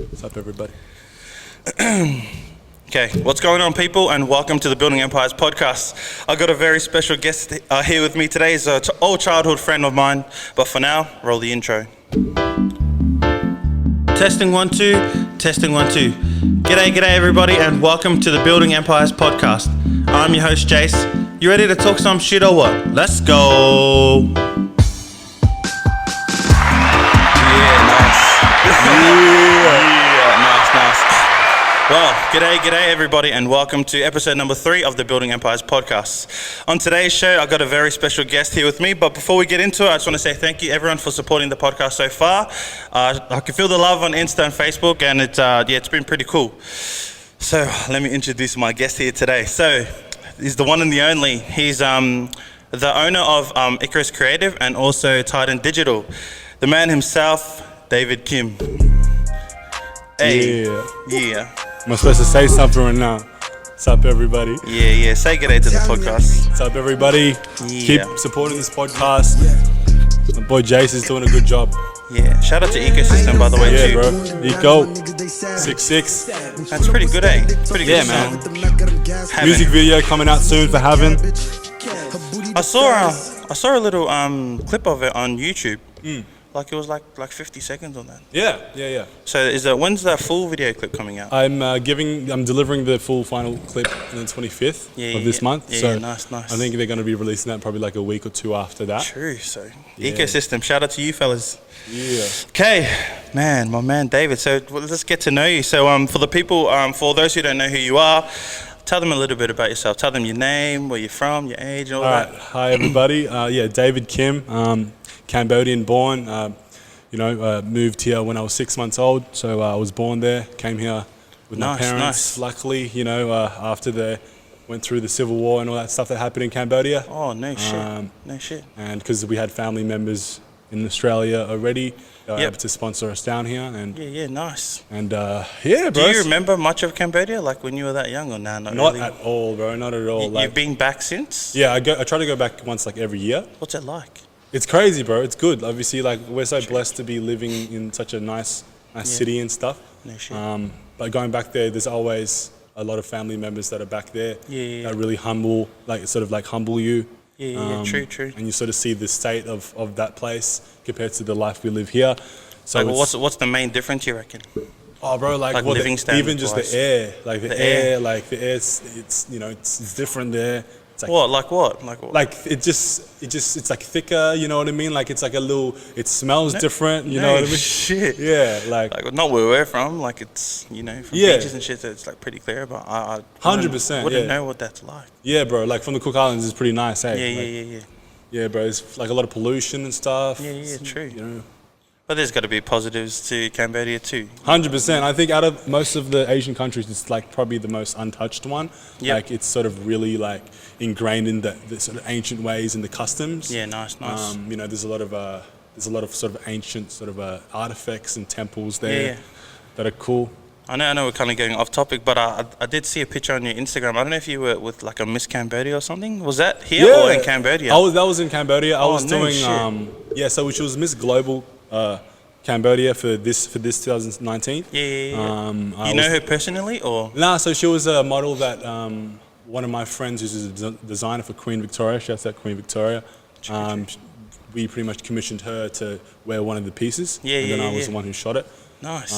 What's up, everybody? Okay, what's going on, people, and welcome to the Building Empires podcast. I've got a very special guest here with me today. He's an old childhood friend of mine, but for now, roll the intro. Testing 1 2, testing 1 2. G'day everybody, and welcome to the Building Empires podcast. I'm your host Jace. You ready to talk some shit or what? Let's go. Nice. Well, g'day everybody, and welcome to episode number 3 of the Building Empires podcast. On today's show, I've got a very special guest here with me, but before we get into it, I just want to say thank you everyone for supporting the podcast so far. I can feel the love on Insta and Facebook, and it's been pretty cool. So let me introduce my guest here today. So he's the one and the only. He's the owner of Icarus Creative and also Titan Digital. The man himself, David Khim. Hey. Yeah. Am I supposed to say something right now? What's up, everybody? Yeah. Say g'day to the podcast. What's up, everybody? Yeah. Keep supporting this podcast. My boy Jace is doing a good job. Yeah. Shout out to Ecosystem, by the way, too. Yeah, bro. Eco 66. That's pretty good, eh? Pretty good man. song. Music video coming out soon for Havin. I saw a little clip of it on YouTube. Like it was like 50 seconds on that. Yeah. So when's that full video clip coming out? I'm delivering the full final clip on the 25th of this month. Yeah, so nice. I think they're going to be releasing that probably like a week or two after that. True. So Ecosystem, shout out to you fellas. Yeah. Okay, man, my man David. So let's get to know you. So for the people, for those who don't know who you are, tell them a little bit about yourself. Tell them your name, where you're from, your age, and all that. Right. Hi, everybody. David Khim, Cambodian born. Moved here when I was 6 months old. So I was born there, came here with my parents. Nice. Luckily, after they went through the civil war and all that stuff that happened in Cambodia. Oh, no shit. And because we had family members in Australia already, they were able to sponsor us down here. And yeah, nice. And bro. Do you remember much of Cambodia, like when you were that young, or nah? Not really? At all, bro. Not at all. You've been back since? Yeah, I try to go back once like every year. What's it like? It's crazy, bro. It's good. Obviously, like we're so blessed to be living in such a nice city and stuff. No shit. But going back there's always a lot of family members that are back there. Yeah. That really humble you. Yeah. True. And you sort of see the state of that place compared to the life we live here. So like, what's the main difference, you reckon? Oh, bro, like living even just the air, it's different there. It's like, what? Like it's like thicker, you know what I mean? Like it's like it smells different, you know what I mean? Shit. Yeah, like not where we're from, like it's, from beaches and shit, so it's like pretty clear, but I 100%, wouldn't know what that's like. Yeah, bro, like from the Cook Islands is pretty nice, eh? Yeah. Yeah, bro, it's like a lot of pollution and stuff. Yeah, true. But there's got to be positives to Cambodia too. 100%. I think out of most of the Asian countries, it's like probably the most untouched one. Yep. Like it's sort of really like ingrained in the sort of ancient ways and the customs. Yeah, nice. There's a lot of sort of ancient sort of artifacts and temples there that are cool. I know we're kind of getting off topic, but I did see a picture on your Instagram. I don't know if you were with like a Miss Cambodia or something. Was that here or in Cambodia? That was in Cambodia. I was doing shit. Which was Miss Global Cambodia for this 2019. Yeah. You know her personally, or? Nah, so she was a model that one of my friends who's a designer for Queen Victoria. Shouts out Queen Victoria. True. We pretty much commissioned her to wear one of the pieces. And then I was the one who shot it. Nice.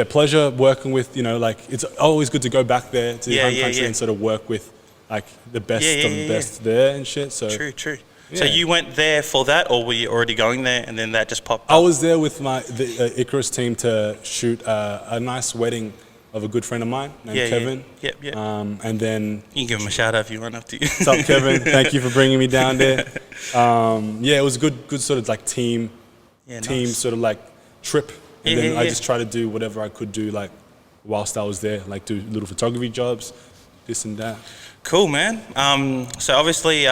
Pleasure working with, it's always good to go back there to the home country and sort of work with like the best of the best there and shit. So True. Yeah. So you went there for that, or were you already going there and then that just popped up? I was there with the Icarus team to shoot a nice wedding of a good friend of mine named Kevin. Yep. And then you can give him a shout out if you want to. What's up, Kevin? Thank you for bringing me down there. It was a good sort of like team sort of like trip. And then I just tried to do whatever I could do like whilst I was there, like do little photography jobs, this and that. Cool, man. So obviously,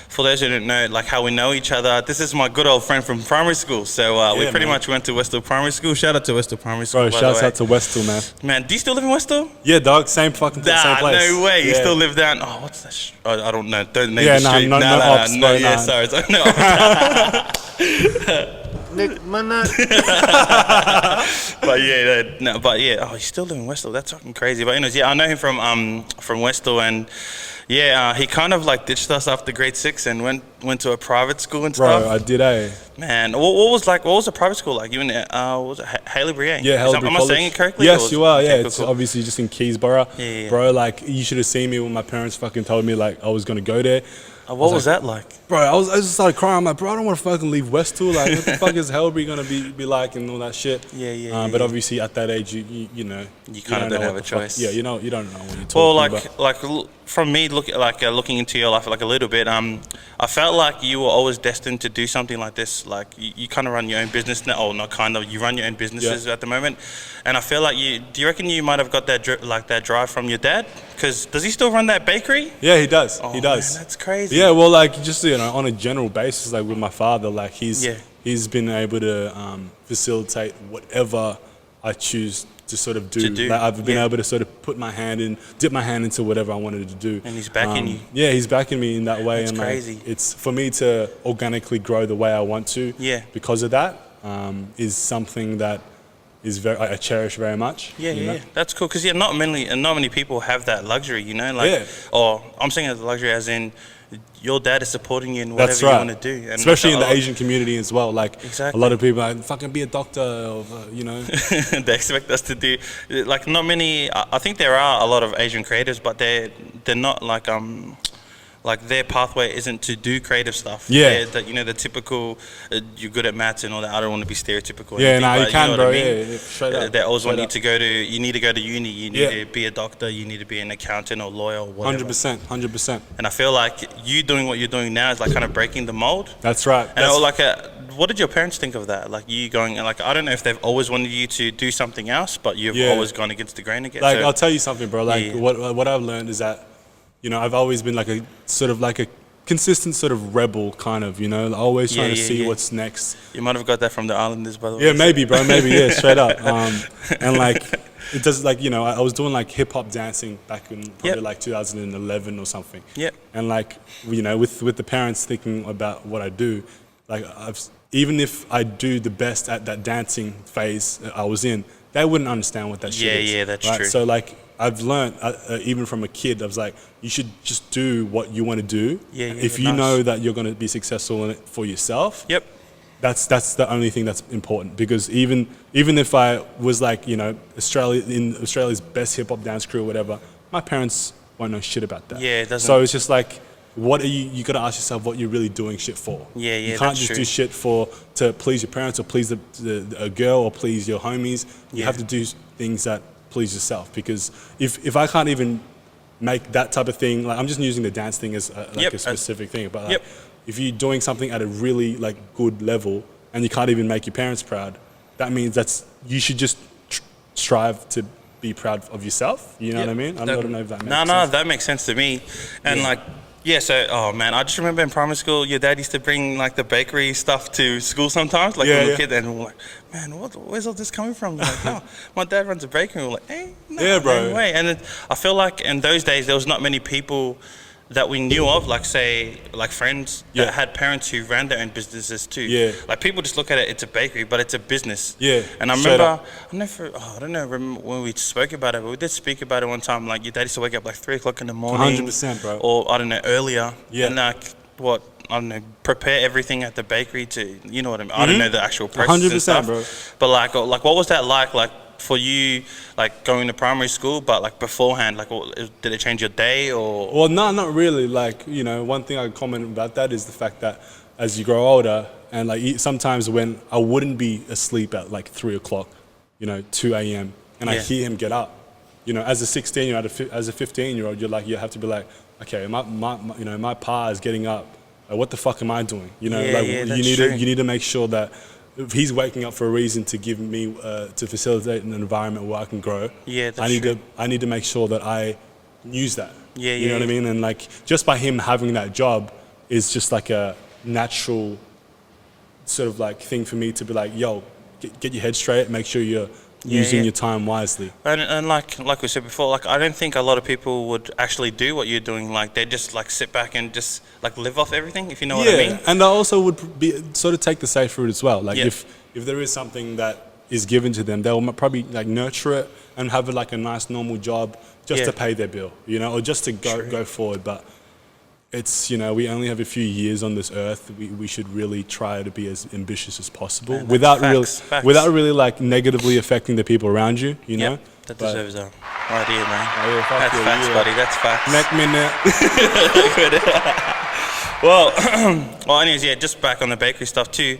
for those who don't know, like how we know each other, this is my good old friend from primary school. So we pretty much went to Westall Primary School. Shout out to Westall Primary School. Bro, shouts out to Westall, man. Man, do you still live in Westall? Yeah, dog. Same fucking place. Same place. No way. You still live down. Oh, what's that? I don't know. Don't name the street. No, sorry. Nick Minute. But yeah, he's still living in Westall. That's fucking crazy. But anyways, yeah, I know him from Westall, and yeah, he kind of like ditched us after grade 6 and went to a private school and stuff. Bro, I did, eh? Man, what was the private school like? You in what was it, Haileybury? Yeah, Haileybury Am I saying it correctly? Yes, you are. Okay, Yeah, it's cool. obviously just in Keysborough. Yeah. Bro, like, you should have seen me when my parents fucking told me, like, I was going to go there. What was that like? Bro, I just started crying. I'm like, bro, I don't want to fucking leave Westall. Like, what the fuck is Haileybury going to be like and all that shit? Yeah. But obviously, at that age, you know. You kind of don't have a choice. Yeah, you don't know what you're talking about. Well, from me, looking into your life like a little bit, I felt like you were always destined to do something like this. Like you kind of run your own business now, or not kind of. You run your own businesses at the moment, and I feel like do you reckon you might have got that that drive from your dad? Because does he still run that bakery? Yeah, he does. Oh, he does. Man, that's crazy. Yeah, well, like just on a general basis, like with my father, like he's been able to facilitate whatever I choose to sort of do. Like, I've been able to sort of dip my hand into whatever I wanted to do. And he's backing you. Yeah, he's backing me in that way. That's and crazy. Like, it's for me to organically grow the way I want to. Yeah. Because of that, is something that is I cherish very much. Yeah. That's cool because not many people have that luxury, you know. Like, or I'm saying the luxury as in your dad is supporting you in whatever you want to do, and especially in the Asian community as well. Like exactly. A lot of people are like, fucking be a doctor, or, you know. They expect us to do like not many. I think there are a lot of Asian creatives, but they're not like their pathway isn't to do creative stuff. Yeah. The typical, you're good at maths and all that. I don't want to be stereotypical. Yeah, no, you can, bro. I mean? Yeah, straight up. They always want you to go to, you need to go to uni, you need to be a doctor, you need to be an accountant or lawyer or whatever. 100%. And I feel like you doing what you're doing now is like kind of breaking the mold. That's right. And what did your parents think of that? Like you going, like, I don't know if they've always wanted you to do something else, but you've always gone against the grain again. Like, I'll tell you something, bro. Like, what I've learned is that, I've always been like a sort of like a consistent sort of rebel kind of, always trying to see what's next. You might have got that from the Islanders, by the way. Yeah, maybe, bro, maybe, straight up. And like, it does, like, I was doing like hip hop dancing back in probably like 2011 or something. Yeah. And like, with the parents thinking about what I do, like even if I do the best at that dancing phase I was in, they wouldn't understand what that shit is. Yeah, that's right? true. So like, I've learned, even from a kid, I was like, you should just do what you want to do. Yeah, if you know that you're going to be successful in it for yourself, that's the only thing that's important. Because even if I was like, Australia's best hip hop dance crew or whatever, my parents won't know shit about that. Yeah, it doesn't. So it's just like, what are you got to ask yourself what you're really doing shit for. Yeah, you can't just do shit to please your parents or please a girl or please your homies. You have to do things that please yourself, because if I can't even make that type of thing, like I'm just using the dance thing as a specific thing, but like, if you're doing something at a really like good level and you can't even make your parents proud, that means you should just strive to be proud of yourself. You know what I mean? I don't know if that makes sense. No, that makes sense to me. And like, so, oh man, I just remember in primary school, your dad used to bring like the bakery stuff to school sometimes, like when we were kids, and we're like, man, where's all this coming from? Like, no, my dad runs a bakery. We're like, hey, no way. And I feel like in those days, there was not many people that we knew of, like say, like friends that had parents who ran their own businesses too. Yeah. Like people just look at it, it's a bakery, but it's a business. Yeah. And I remember, I don't know when we spoke about it, but we did speak about it one time. Like your dad used to wake up like 3 o'clock in the morning. 100%, bro. Or I don't know, earlier. Yeah. And like I don't know, prepare everything at the bakery to, you know what I mean? I don't know the actual process 100%, and stuff. Bro. But like what was that like for you, like going to primary school, but like beforehand, like did it change your day or? Well, no, not really. Like, one thing I comment about that is the fact that as you grow older, and like sometimes when I wouldn't be asleep at like 3 o'clock, 2 a.m. and I hear him get up, as a 16-year-old, as a 15-year-old, you have to be like, okay, my pa is getting up. Like, what the fuck am I doing? You need to make sure that if he's waking up for a reason to give me to facilitate an environment where I can grow. Yeah, that's true. I need to make sure that I use that. You know what I mean? And like just by him having that job is just like a natural sort of like thing for me to be like, yo, get your head straight, make sure you're using your time wisely. And like we said before, like I don't think a lot of people would actually do what you're doing. Like they just like sit back and just like live off everything, if you know what I mean. And I also would be sort of take the safe route as well. Like if there is something that is given to them, they'll probably like nurture it and have like a nice normal job just to pay their bill, you know, or just to go forward. But it's, you know, we only have a few years on this earth. We should really try to be as ambitious as possible without really like negatively affecting the people around you, you know. That deserves a right here, man. That's facts, buddy. That's facts. Neck minute. Well, anyways, just back on the bakery stuff too.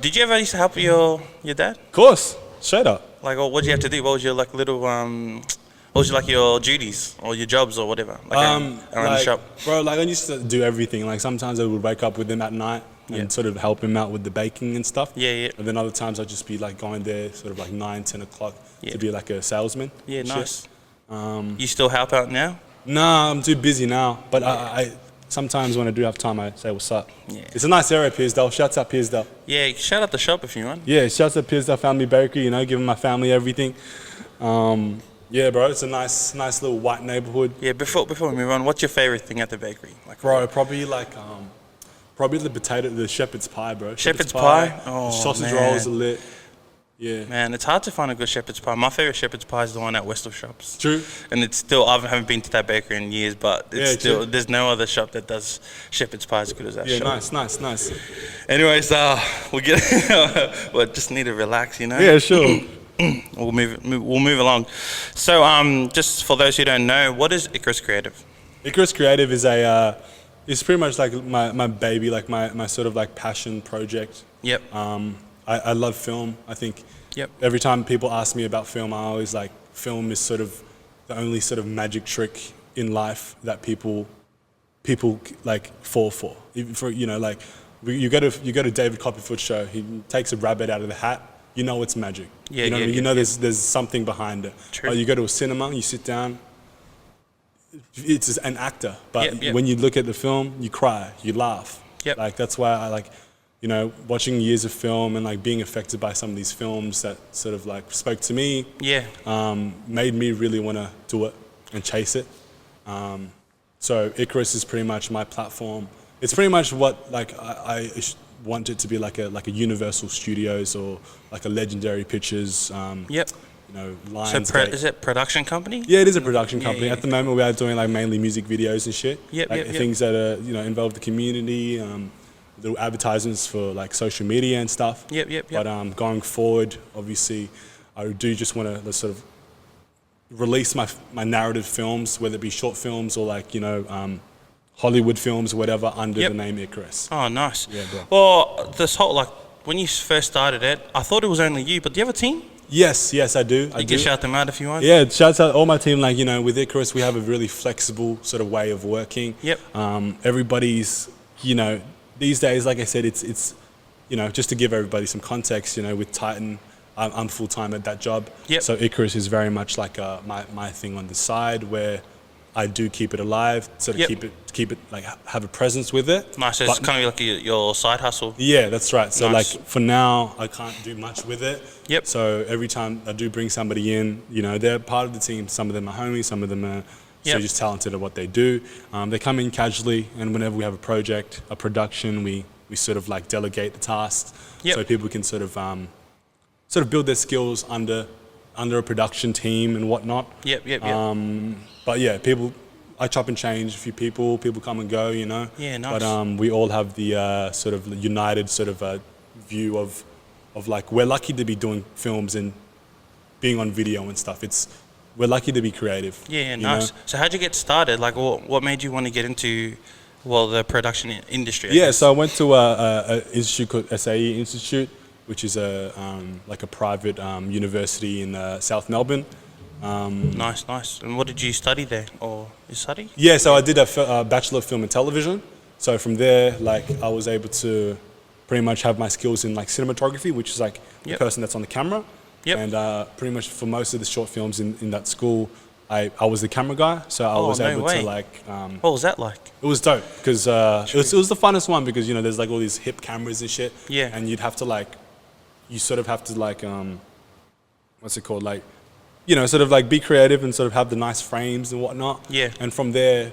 Did you ever used to help your dad? Of course, straight up. Like, what did you have to do? What was your like little what was like your duties or your jobs or whatever? Like around the shop? Bro, like I used to do everything. Like sometimes I would wake up with him at night and sort of help him out with the baking and stuff. And then other times I'd just be like going there sort of like 9, 10 o'clock to be like a salesman. Yeah, nice. You still help out now? Nah, I'm too busy now. But I sometimes when I do have time, I say what's up. It's a nice area, Pearsdale. Shouts out Pearsdale. Yeah, shout out the shop if you want. Yeah, shouts out Pearsdale Family Bakery, you know, giving my family everything. Yeah, bro, it's a nice little white neighborhood. Yeah, before we move on, what's your favorite thing at the bakery? Like, bro, probably like probably the shepherd's pie, bro. Shepherd's pie? Oh, sausage rolls are lit. Yeah. Man, it's hard to find a good shepherd's pie. My favorite shepherd's pie is the one at Westall Shops. True. And it's still, I haven't been to that bakery in years, but it's still, there's no other shop that does shepherd's pie as good as that shop. Yeah, nice. Anyways, we just need to relax, you know? Yeah, sure. We'll move along. So, just for those who don't know, what is Icarus Creative? Icarus Creative is it's pretty much like my baby, like my sort of like passion project. Yep. I love film. I think every time people ask me about film, I always like film is sort of the only sort of magic trick in life that people like fall for. Even for, you know, like you go to David Copperfield's show, he takes a rabbit out of the hat. You know it's magic. You know what I mean? You know there's something behind it. True. You go to a cinema, you sit down. It's an actor, but when you look at the film, you cry, you laugh. Like that's why I like, you know, watching years of film and like being affected by some of these films that sort of like spoke to me. Made me really want to do it and chase it. So Icarus is pretty much my platform. It's pretty much what like I want it to be like a Universal Studios or like a Legendary Pictures. You know, Lionsgate. So is it production company? Yeah, it is a production company. At the moment, we are doing like mainly music videos and shit. Things that are, you know, involve the community. Little advertisements for like social media and stuff. But going forward, obviously, I do just want to sort of release my narrative films, whether it be short films or like, you know, Hollywood films or whatever, under the name Icarus. Oh, nice. Yeah, bro. Well, this whole, like, when you first started it, I thought it was only you, but do you have a team? Yes, I do. You can shout them out if you want. Yeah, shouts out all my team. Like, you know, with Icarus, we have a really flexible sort of way of working. Everybody's, you know, these days, like I said, it's you know, just to give everybody some context, you know, with Titan, I'm full-time at that job. So Icarus is very much like my thing on the side, where I do keep it alive, sort of keep it like have a presence with it. Nice. So it's kind of like your side hustle. Yeah, that's right. So like for now, I can't do much with it. So every time I do bring somebody in, you know, they're part of the team. Some of them are homies, some of them are so just talented at what they do. They come in casually, and whenever we have a project, a production, we sort of like delegate the tasks so people can sort of build their skills under a production team and whatnot. But yeah, I chop and change a few people come and go, you know. Yeah, nice. But we all have the sort of united sort of view of like, we're lucky to be doing films and being on video and stuff. We're lucky to be creative. Yeah, nice. Know? So how'd you get started? Like, what made you want to get into, well, the production industry? I guess? So I went to a institute called SAE Institute, which is like a private university in South Melbourne. Nice. And what did you study there, or you study? Yeah, so I did a Bachelor of Film and Television. So from there, like, I was able to pretty much have my skills in like cinematography, which is like the person that's on the camera. And pretty much for most of the short films in that school, I was the camera guy, so I was able to like. What was that like? It was dope because it was the funnest one, because, you know, there's like all these hip cameras and shit. And you'd have to like, you sort of have to like what's it called, like, you know, sort of like be creative and sort of have the nice frames and whatnot. Yeah. And from there,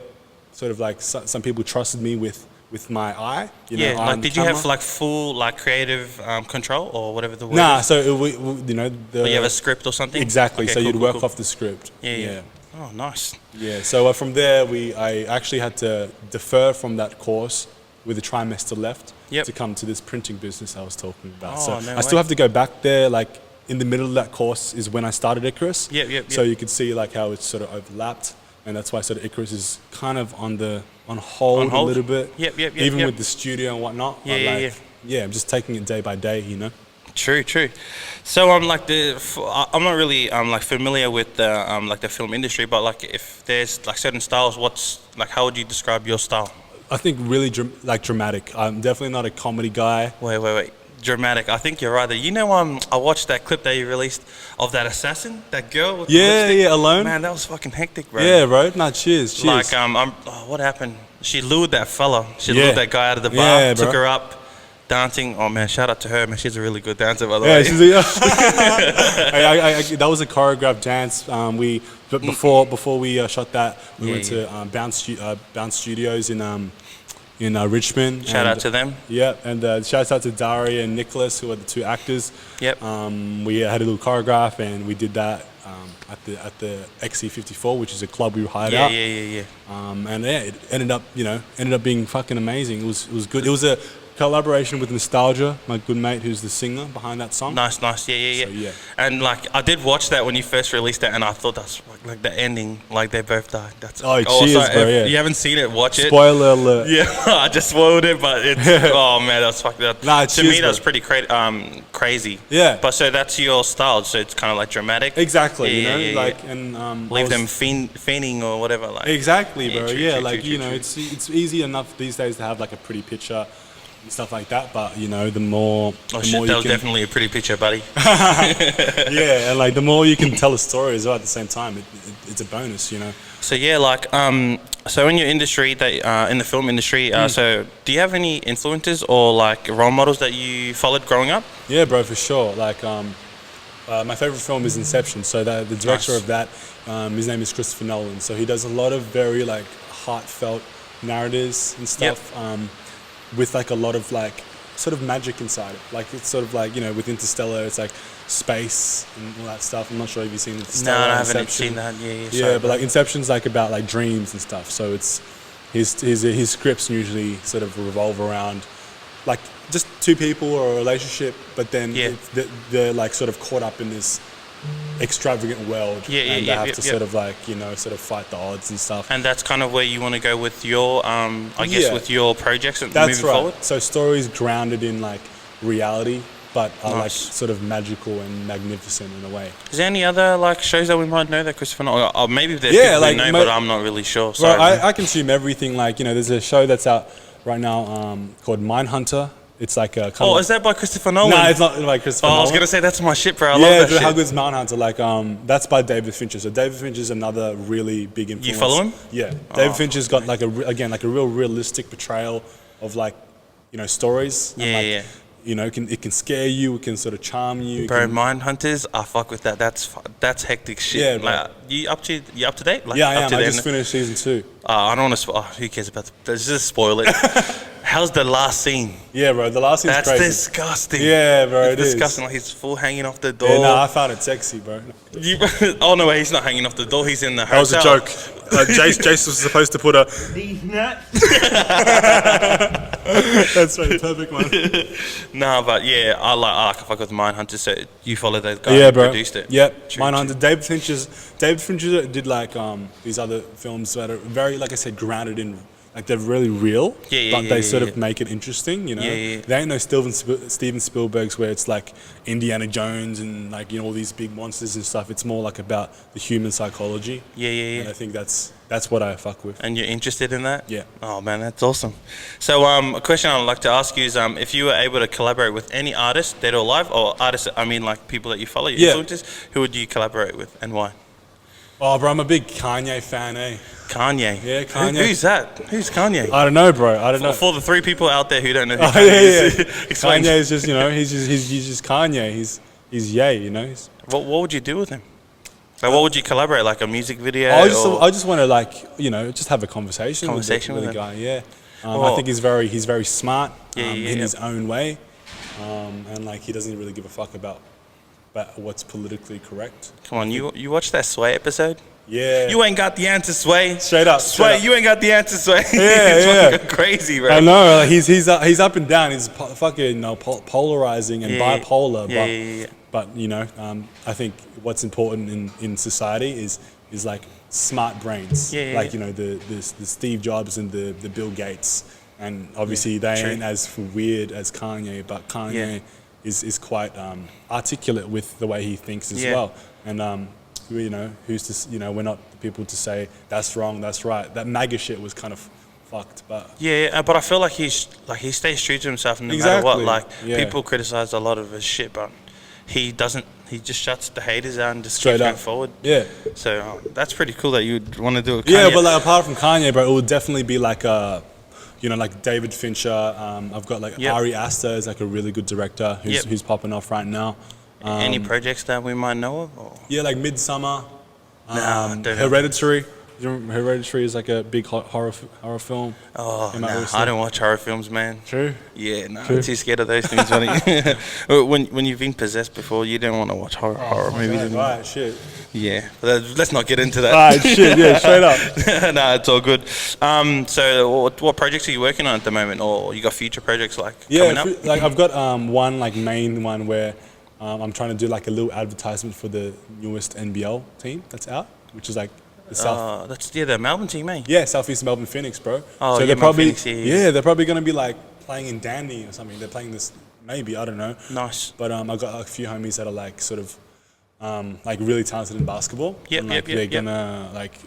sort of like some people trusted me with my eye. You know, Yeah, eye like on the did you have camera. like full like creative control or whatever the word Nah, is? so you know, Or you have a script or something? exactly. Okay, So cool, you'd cool, work cool. off the script. Yeah. Oh, nice. Yeah. So from there, I actually had to defer from that course with a trimester left Yep. to come to this printing business I was talking about. Oh, So no I still way. have to go back there. Like in the middle of that course is when I started Icarus. Yep. So you could see like how it's sort of overlapped, and that's why sort of Icarus is kind of on hold a little bit. Yep. Even with the studio and whatnot. Yeah, but yeah, like, yeah. I'm just taking it day by day, you know. True. So I'm I'm not really like familiar with the like the film industry, but like if there's like certain styles, how would you describe your style? I think really dramatic. I'm definitely not a comedy guy. Wait. Dramatic. I think you're right there. You know, I watched that clip that you released of that assassin, that girl with the lipstick. Yeah, alone. Man, that was fucking hectic, bro. Yeah, bro. Nah, cheers. Like what happened? She lured that fella. She lured that guy out of the bar. Yeah, took bro. her up. Dancing, oh man! Shout out to her, man. She's a really good dancer, by the Yeah, way. she's that was a choreographed dance. But before we shot that, we went to Bounce Studios in Richmond. Shout out to them. Yeah, and shouts out to Daria and Nicholas, who are the two actors. Yep. We had a little choreograph, and we did that at the XC54, which is a club we hired out. Yeah. And yeah, it ended up being fucking amazing. It was good. It was a collaboration with Nostalgia, my good mate, who's the singer behind that song. Nice. Yeah. So, yeah. And like, I did watch that when you first released it, and I thought that's like the ending, like they both died. That's cheers, sorry, bro. if Yeah. you haven't seen it, watch it. Spoiler alert. Yeah, I just spoiled it, but it's oh man, that's fucked up. Nah, to cheers, me, that's bro. pretty crazy. Yeah. But so that's your style, so it's kind of like dramatic. Exactly. Yeah, you know, yeah. like and Leave them fiending or whatever. Like Exactly, Yeah, bro. true, Yeah, true, like true, you true, know, true. it's easy enough these days to have like a pretty picture and stuff like that. But you know, the more Oh the shit, more that you was can, definitely a pretty picture, buddy. yeah, and like the more you can tell a story as well at the same time, it's a bonus, you know. So yeah, like so in your industry, that in the film industry, so do you have any influences or like role models that you followed growing up? Yeah, bro, for sure. Like my favorite film is Inception. So the director Nice. of that, his name is Christopher Nolan. So he does a lot of very like heartfelt narratives and stuff, with like a lot of like sort of magic inside it. Like it's sort of like, you know, with Interstellar, it's like space and all that stuff. I'm not sure if you've seen No, Interstellar. I haven't Inception. seen that. Yeah, Yeah, sorry, but like Inception's like about like dreams and stuff. So it's his scripts usually sort of revolve around like just two people or a relationship, but then Yeah. they're like sort of caught up in this extravagant world, and they have to sort of like, you know, sort of fight the odds and stuff. And that's kind of where you want to go with your, I guess, Yeah. with your projects and That's moving right. forward. So stories grounded in like reality, but are like Nice. sort of magical and magnificent in a way. Is there any other like shows that we might know that Christopher Nolan? Or maybe there's Yeah, people like, we know, but I'm not really sure. Well, Sorry. man. I consume everything. Like, you know, there's a show that's out right now called Mindhunter. It's like a kind Oh, of is that by Christopher Nolan? no, it's not like Christopher Oh, I Nolan. was gonna say that's my shit, bro. I yeah, love that how shit. good's Mindhunter? Like, that's by David Fincher. So David Fincher's another really big influence. follow him? Yeah, David Fincher's got like a real realistic portrayal of like, you know, stories. And, Yeah, like, yeah. You know, it can scare you. It can sort of charm you. it Bro, can- Mindhunters, I fuck with that. That's hectic shit. Yeah, bro. Like, you up to date? Like, yeah, I up am. to I the just end? finished season 2. I don't want to. Who cares about the? Let's just spoil it. How's the last scene? Yeah, bro. The last scene's That's crazy. disgusting. Yeah, bro. It's It is. disgusting. Like he's full hanging off the door. Yeah, no, I found it sexy, bro. Oh no, way, he's not hanging off the door. He's in the hotel. That was a joke. Jace was supposed to put a. These nuts. That's right, perfect one. Nah, but yeah, I like fuck with Mindhunter. So you follow those guys Yeah, who bro. produced it. Yep. True, Mindhunter. David Fincher did like these other films that are very, like I said, grounded in, like they're really real, Yeah, but they sort yeah. of make it interesting, you know. Yeah. They ain't no Steven Spielberg's where it's like Indiana Jones and like, you know, all these big monsters and stuff. It's more like about the human psychology. Yeah. And I think that's what I fuck with. And you're interested in that? Yeah. Oh man, that's awesome. So a question I'd like to ask you is if you were able to collaborate with any artist, dead or alive, or artists, I mean like people that you follow, your Yeah. influences, who would you collaborate with and why? Oh, bro, I'm a big Kanye fan, eh? Kanye. Yeah, Kanye. Who's that? Who's Kanye? I don't know, bro. I don't know. For the 3 people out there who don't know who Oh, Kanye yeah. is, explain. Kanye is just, you know, he's just Kanye. He's yay, you know. what would you do with him? Like, what would you collaborate? Like a music video? I just want to just have a conversation with the him. guy. Yeah, I think he's very smart in his own way, and like he doesn't really give a fuck about what's politically correct. Come on, you watched that Sway episode? Yeah. You ain't got the answer, Sway. Straight up. Sway, you ain't got the answer, Sway. Yeah, It's crazy, bro. I know. Like, he's up and down. He's fucking polarizing and bipolar. But I think what's important in society is like smart brains. Like the Steve Jobs and the Bill Gates, and obviously they ain't as weird as Kanye, but Kanye is quite articulate with the way he thinks as well. And who's to we're not the people to say that's wrong, that's right. That MAGA shit was kind of fucked, but but I feel like he stays true to himself no matter what. Like people criticize a lot of his shit, but he doesn't. He just shuts the haters out and just keeps going forward. Yeah. So that's pretty cool that you'd want to do it. Yeah, but like apart from Kanye, bro, it would definitely be like like David Fincher. I've got like Ari Aster is like a really good director who's popping off right now. Any projects that we might know of? Or? Yeah, like Midsummer, don't know. Hereditary. Hereditary is like a big horror film. Oh, no, I don't watch horror films, man. True? Yeah, no, I'm too scared of those things. when you've been possessed before, you don't want to watch horror movies. Right, shit. Yeah, but let's not get into that. Right, shit, yeah, straight up. No, it's all good. So what projects are you working on at the moment, or you got future projects coming up? Like I've got one like main one where I'm trying to do like a little advertisement for the newest NBL team that's out, which is like the Melbourne team, eh? Yeah, Southeast Melbourne Phoenix, bro. Oh, so they're probably Phoenix, they're probably gonna be like playing in Dandy or something. They're playing this maybe, I don't know. Nice. But I got like, a few homies that are like sort of like really talented in basketball. They're gonna like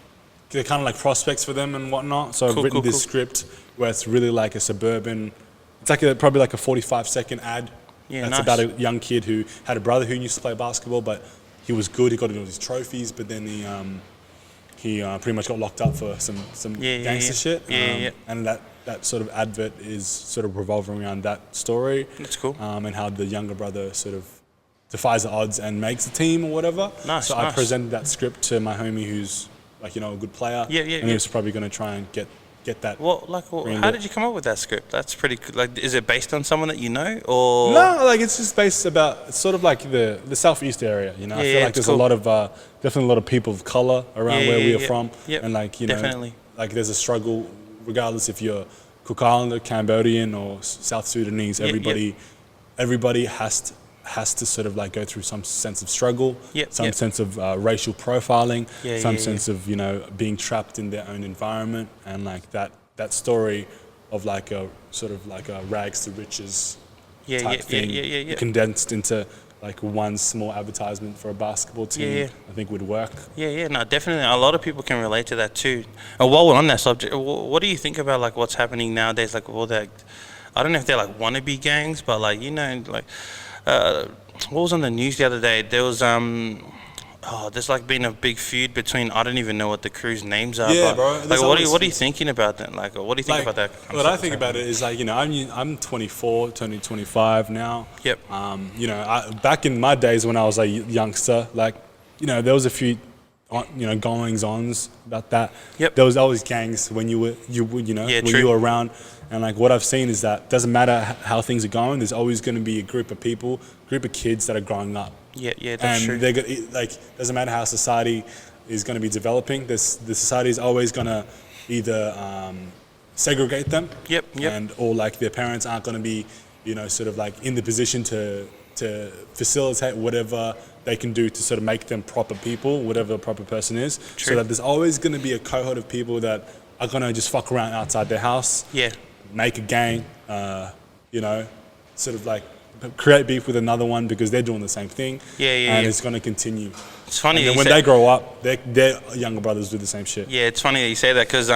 they're kind of like prospects for them and whatnot. So I've written this script where it's really like a suburban. It's like probably like a 45-second ad. Yeah, that's about a young kid who had a brother who used to play basketball, but he was good. He got all these trophies, but then he pretty much got locked up for some gangster shit. And that sort of advert is sort of revolving around that story. That's cool. And how the younger brother sort of defies the odds and makes the team or whatever. Nice. I presented that script to my homie who's like a good player. And he was probably going to try and get that. How did you come up with that script? That's pretty cool. Like, is it based on someone that you know, or no? Like, it's just based about sort of like the southeast area. I feel like there's a lot of definitely a lot of people of color around where we are from, and like definitely. Like there's a struggle regardless if you're Cook Islander, Cambodian, or South Sudanese. Everybody has to sort of like go through some sense of struggle, some sense of racial profiling, some sense of being trapped in their own environment, and like that story of like a sort of like a rags to riches type thing condensed into like one small advertisement for a basketball team. I think would work. No, definitely. A lot of people can relate to that too. And while we're on that subject, what do you think about like what's happening nowadays? Like all that, I don't know if they're like wannabe gangs, but like like. What was on the news the other day? There was there's like been a big feud between, I don't even know what the crew's names are. Yeah, but, bro. Like, what are you thinking about that? Like, what do you think about that? What I think about it is like I'm 24, turning 25 now. Yep. Back in my days when I was a youngster, like there was a few goings ons about that. Yep. There was always gangs when you were you were around. And like what I've seen is that doesn't matter how things are going, there's always going to be a group of kids that are growing up. Yeah, that's true. And like doesn't matter how society is going to be developing. The society is always going to either segregate them. Yep. Or like their parents aren't going to be sort of like in the position to facilitate whatever they can do to sort of make them proper people, whatever a proper person is. True. So that there's always going to be a cohort of people that are going to just fuck around outside their house. Yeah. Make a gang, sort of like create beef with another one because they're doing the same thing. And it's going to continue. It's funny. And when they grow up, their younger brothers do the same shit. Yeah, it's funny that you say that because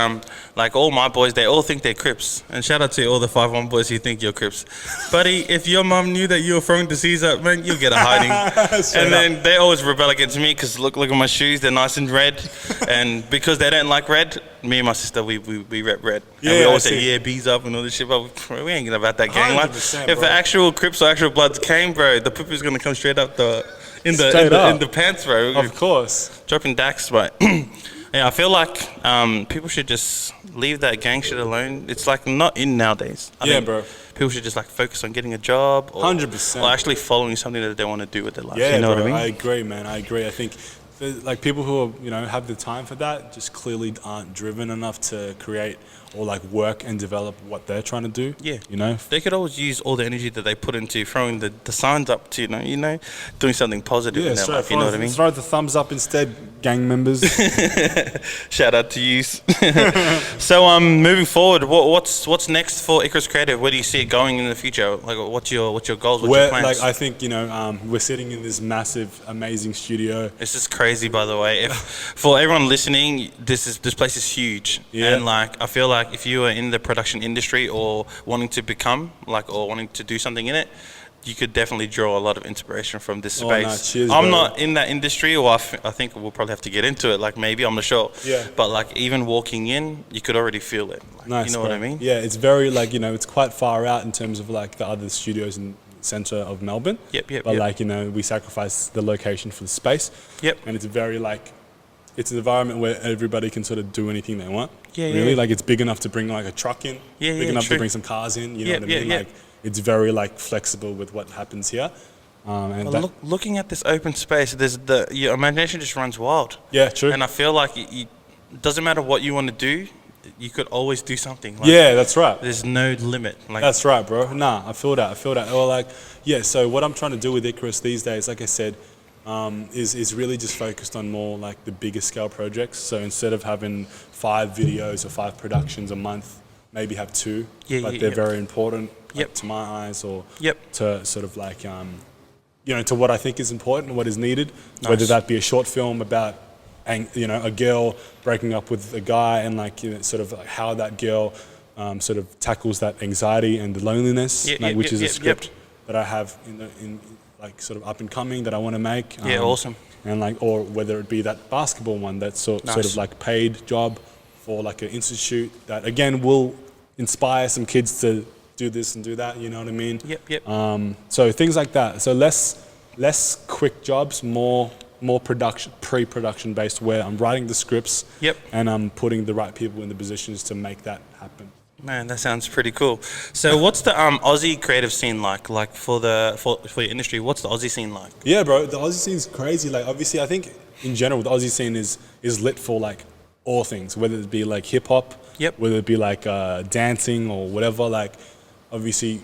like all my boys, they all think they're Crips. And shout out to all the 5'1" boys who think you're Crips. Buddy, if your mum knew that you were throwing disease up, man, you'll get a hiding. And then they always rebel against me because look at my shoes, they're nice and red. And because they don't like red, me and my sister, we rep red. Yeah, and we always say, bees up and all this shit, but we ain't about that gang life. If the actual Crips or actual Bloods came, bro, the poop is going to come straight up in the pants, bro. Of course. Dropping dacks, but yeah, I feel like people should just leave that gang shit alone. It's like not in nowadays. I think bro. People should just like focus on getting a job, or 100%, or actually following something that they want to do with their life. Yeah, you know bro, what I mean? I agree, man. I agree. I think like people who are, have the time for that just clearly aren't driven enough to create or like work and develop what they're trying to do. Yeah. They could always use all the energy that they put into throwing the signs up to, doing something positive in their life. You know what I mean? Throw the thumbs up instead, gang members. Shout out to you. So moving forward, what's next for Icarus Creative? Where do you see it going in the future? Like, what's your goals? What's your plans? Like, I think we're sitting in this massive, amazing studio. This is crazy, by the way. For everyone listening, this place is huge, and like I feel like if you are in the production industry or wanting to become or wanting to do something in it, you could definitely draw a lot of inspiration from this space. No, cheers, I'm bro. not in that industry, or I think we'll probably have to get into it. Like maybe, I'm not sure. Yeah. But like even walking in, you could already feel it. Like, Nice, you know bro. what I mean? Yeah, it's very it's quite far out in terms of like the other studios in the centre of Melbourne. Yep. But we sacrifice the location for the space. Yep. And it's very it's an environment where everybody can sort of do anything they want. Yeah. Really, like it's big enough to bring like a truck in. Yeah, Big enough true. to bring some cars in. You know what I mean? Yeah. Like it's very like flexible with what happens here. And Well, looking at this open space, your imagination just runs wild. yeah, true. And I feel like it doesn't matter what you want to do, you could always do something. Like, Yeah, that's right. There's no limit. Like, That's right, bro. Nah, I feel that. Well, so what I'm trying to do with Icarus these days, like I said, is really just focused on more like the bigger scale projects. So instead of having 5 videos or 5 productions a month, maybe have 2, but they're very important to my eyes, or to sort of like, to what I think is important and what is needed, whether that be a short film about a girl breaking up with a guy and sort of like how that girl sort of tackles that anxiety and the loneliness, which is a script that I have in like sort of up and coming that I want to make. Awesome. And or whether it be that basketball one, that's sort of like paid job for like an institute that again will inspire some kids to do this and do that. You know what I mean? Yep. So things like that. So less quick jobs, more production, pre-production based, where I'm writing the scripts. And I'm putting the right people in the positions to make that happen. Man, that sounds pretty cool. So what's the Aussie creative scene like? Like for your industry, what's the Aussie scene like? Yeah, bro, the Aussie scene's crazy. Like obviously I think in general the Aussie scene is lit for like all things, whether it be like hip hop, whether it be like dancing or whatever. Like obviously,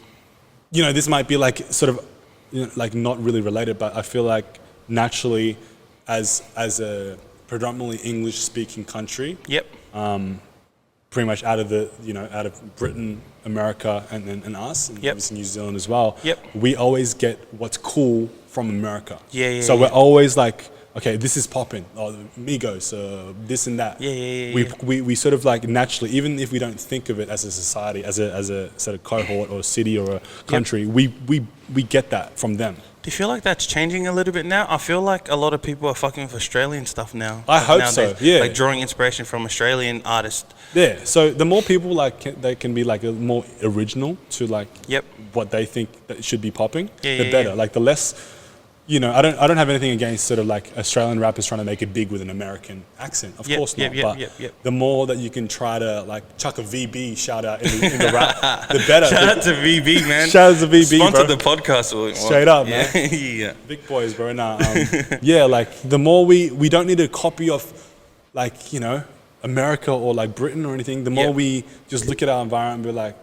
this might be like sort of like not really related, but I feel like naturally as a predominantly English speaking country, pretty much out of Britain, America, and us, and obviously New Zealand as well. We always get what's cool from America. So we're always like, okay, this is popping, or Migos, this and that. We sort of like naturally, even if we don't think of it as a society, as a sort of cohort or a city or a country, we get that from them. Do you feel like that's changing a little bit now? I feel like a lot of people are fucking with Australian stuff now. I hope nowadays. so, yeah. Like drawing inspiration from Australian artists. Yeah, so the more people they can be like more original to like what they think that should be popping, the better. Like the less, I don't have anything against sort of like Australian rappers trying to make it big with an American accent. Of course not. But the more that you can try to like chuck a VB shout out in the rap, the better. Shout out to VB, man. Shout out to VB, Sponsor bro. the podcast. Straight up, man. Big boys, bro. Nah, like the more we don't need a copy of like, America or like Britain or anything. The more we just look at our environment and be like,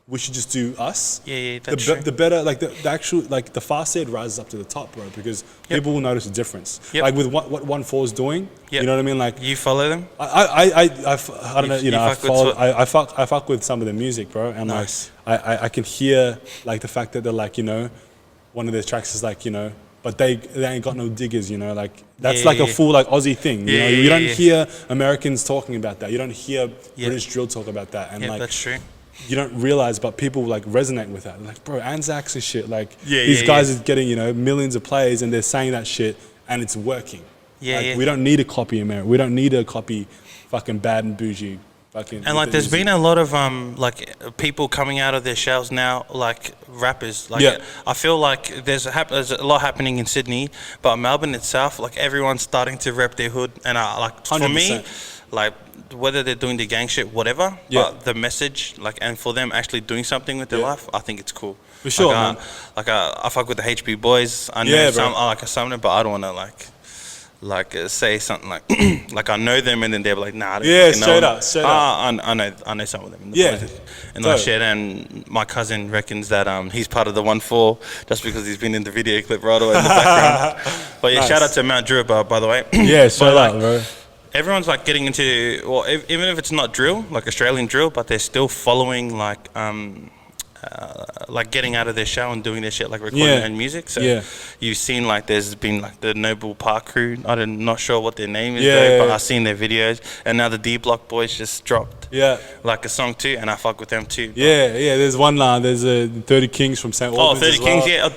we should just do us. That's true. The better, like the actual, like the faster it rises up to the top, bro, because people will notice a difference. Like with what 1-4 is doing, you know what I mean? Like you follow them. I don't know, I fuck with some of the music, bro, and like I can hear like the fact that they're like, one of their tracks is like, but they ain't got no diggers, like that's like a full like Aussie thing. You don't hear Americans talking about that. You don't hear British drill talk about that, and like that's true. You don't realize, but people like resonate with that. They're like, bro, Anzacs and shit. Like these guys are getting millions of plays, and they're saying that shit, and it's working. We don't need to copy America. We don't need to copy fucking Bad and Bougie fucking. And like, there's been a lot of like people coming out of their shells now, like rappers. Like, I feel like there's a lot happening in Sydney, but Melbourne itself, like everyone's starting to rep their hood. And like 100%. For me, like whether they're doing the gang shit, whatever, but the message, like, and for them actually doing something with their life, I think it's cool. For sure, like, man. I fuck with the HB boys. I know I like some of them, but I don't want to like say something like like I know them, and then they're like, nah. Straight up. I know some of them. And like shit, and my cousin reckons that he's part of the 1-4 just because he's been in the video clip right away in the background. But yeah, shout out to Mount Drew, by the way. Yeah, shout out, bro. Everyone's like getting into, well, even if it's not drill, like Australian drill, but they're still following like getting out of their shell and doing their shit, like recording their own music. So you've seen like there's been like the Noble Park crew. I'm not sure what their name is, but I've seen their videos. And now the D Block boys just dropped like a song too, and I fuck with them too. There's one there's 30 Kings from St. Albans. 30 Kings,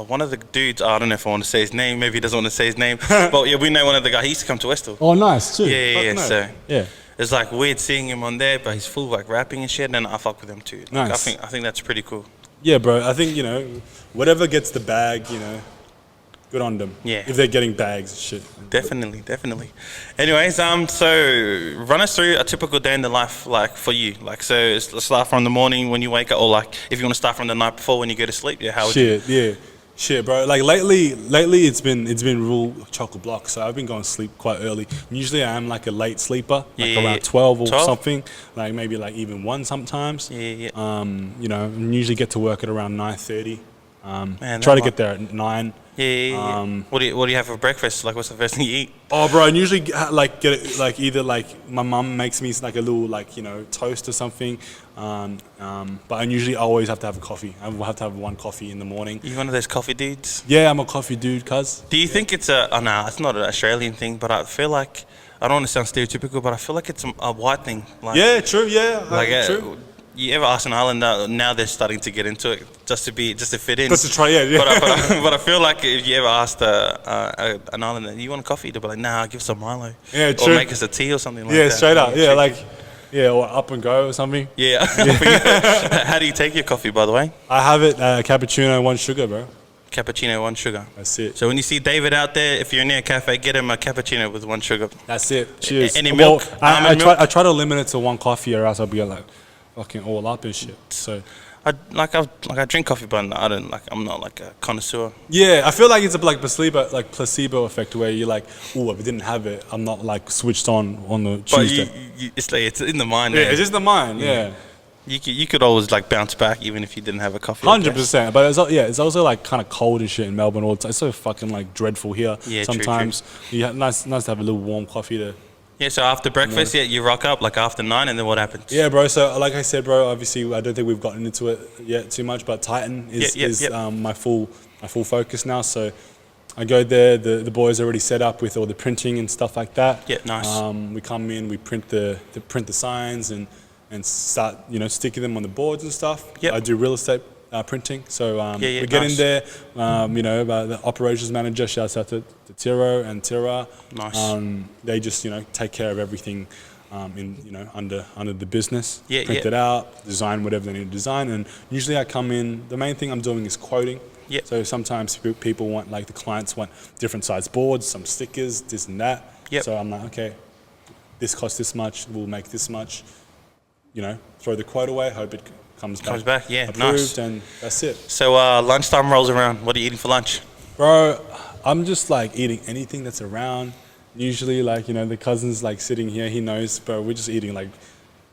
one of the dudes, I don't know if I want to say his name, maybe he doesn't want to say his name, but yeah, we know one of the guys. He used to come to Westall. Oh, nice too. It's like weird seeing him on there, but he's full of like rapping and shit, and I fuck with him too. Like, nice. I think that's pretty cool. Yeah, bro. I think, whatever gets the bag, good on them. Yeah. If they're getting bags and shit. Definitely. Anyways, so run us through a typical day in the life, like for you. Like, so let's start from the morning when you wake up, or like if you want to start from the night before when you go to sleep. Yeah, how would you? Shit, bro. Like lately it's been real chocolate block. So I've been going to sleep quite early. Usually I am like a late sleeper, like around 12 or something. Like maybe like even 1 sometimes. And usually get to work at around 9:30. Try to get there at 9. What do you have for breakfast? Like, what's the first thing you eat? Oh, bro, I usually get it like either like my mum makes me like a little toast or something. But I usually always have to have a coffee. I will have to have 1 coffee in the morning. You one of those coffee dudes? Yeah, I'm a coffee dude, cuz. Do you think it's it's not an Australian thing, but I feel like, I don't want to sound stereotypical, but I feel like it's a white thing. Like, yeah, true, true. You ever ask an islander, now they're starting to get into it just to fit in. Just to try, But I feel like if you ever asked an islander, you want a coffee? They'll be like, nah, give us some Milo. Yeah, true. Or make us a tea or something like that. Yeah, straight up. Yeah, or up and go or something. Yeah. How do you take your coffee, by the way? I have it cappuccino, 1 sugar, bro. Cappuccino, 1 sugar. That's it. So when you see David out there, if you're near a cafe, get him a cappuccino with 1 sugar. That's it. Cheers. Any milk? I try to limit it to 1 coffee, or else I'll be like fucking all up and shit. So I drink coffee, but I'm not like a connoisseur. Yeah, I feel like it's a placebo effect where you're like, oh, if I didn't have it, I'm not like switched on the Tuesday. But it's in the mind. Yeah, it's just the mind. Yeah. You could always like bounce back even if you didn't have a coffee. 100%. But it's also like kind of cold and shit in Melbourne all the time. It's so fucking like dreadful here. Yeah, sometimes. True. Nice to have a little warm coffee to. Yeah, so after breakfast, you rock up like after 9, and then what happens? Yeah, bro. So like I said, bro, obviously I don't think we've gotten into it yet too much, but Titan is my full focus now. So I go there. The boys are already set up with all the printing and stuff like that. Yeah, nice. We come in, we print the signs and start sticking them on the boards and stuff. Yep. I do real estate printing, so we get in there. The operations manager, shouts out to Tiro and Tira. Nice. They just take care of everything under the business. Print it out, design whatever they need to design, and usually I come in. The main thing I'm doing is quoting. Yep. So sometimes people want, like the clients want different size boards, some stickers, this and that. Yep. So I'm like, okay, this costs this much, we'll make this much. Throw the quote away, hope it comes back. Yeah, approved, nice. And that's it. So lunchtime rolls around. What are you eating for lunch? Bro, I'm just like eating anything that's around. Usually, like, the cousin's like sitting here, he knows, bro, we're just eating like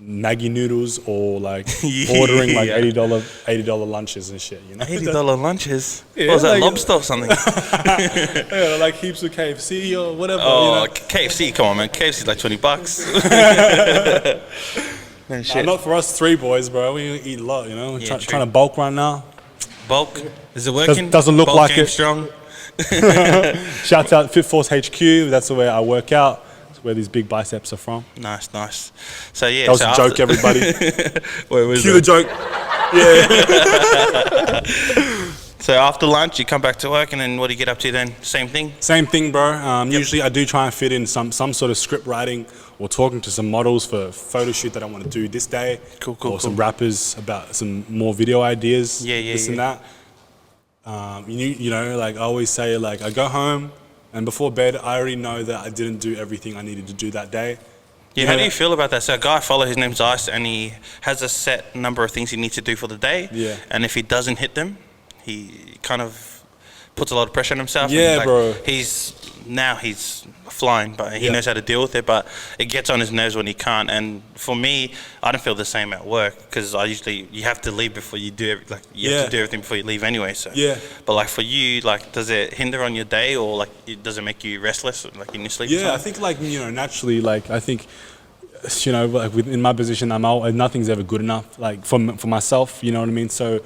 Maggi noodles or like ordering like $80 lunches and shit, $80 lunches? Yeah, what was that, lobster or something? Yeah, like heaps of KFC or whatever. KFC, come on, man. KFC's like $20. Man, shit. Not for us 3 boys, bro. We eat a lot, trying to bulk right now. Bulk? Is it working? Doesn't look bulk like it. Strong. Shouts out Fit Force HQ. That's where I work out. That's where these big biceps are from. Nice. So yeah, that was a joke, everybody. Wait, Cue the joke. Yeah. So after lunch, you come back to work, and then what do you get up to then? Same thing? Same thing, bro. Usually I do try and fit in some sort of script writing or talking to some models for a photo shoot that I want to do this day. Cool. Or some rappers about some more video ideas. Yeah. And that. You know, like I always say, like I go home and before bed, I already know that I didn't do everything I needed to do that day. Yeah, how do you feel about that? So a guy I follow, his name's Ice, and he has a set number of things he needs to do for the day. Yeah. And if he doesn't hit them, he kind of puts a lot of pressure on himself. Yeah, and bro. He's flying, but he knows how to deal with it. But it gets on his nerves when he can't. And for me, I don't feel the same at work because you have to leave before you do you have to do everything before you leave anyway. So yeah. But like for you, like does it hinder on your day or like does it make you restless like in your sleep? Yeah, I think like naturally like I think like in my position nothing's ever good enough like for myself. You know what I mean? So.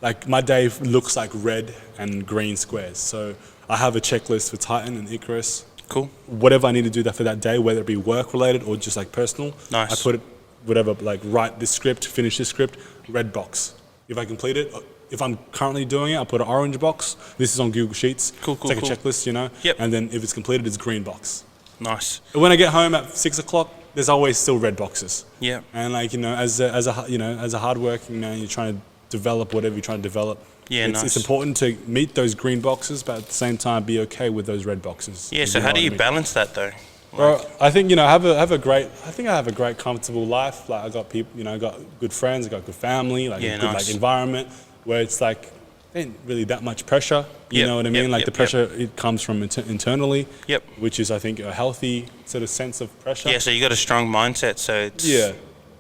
Like my day looks like red and green squares. So I have a checklist for Titan and Icarus. Cool. Whatever I need to do that for that day, whether it be work related or just like personal. Nice. I put it, whatever, like write this script, finish this script, red box. If I complete it, if I'm currently doing it, I put an orange box. This is on Google Sheets. Cool. It's like a checklist, Yep. And then if it's completed, it's green box. Nice. When I get home at 6 o'clock, there's always still red boxes. Yeah. And like as a hardworking man, you're trying to develop whatever you're trying to develop. Yeah, it's important to meet those green boxes, but at the same time be okay with those red boxes. Yeah. So how do you balance that though? Well, I think I have a great comfortable life. Like I got people, I got good friends, I got good family, like a good like environment where it's like there ain't really that much pressure. You know what I mean? Like the pressure it comes from internally. Yep. Which is I think a healthy sort of sense of pressure. Yeah. So you got a strong mindset. So it's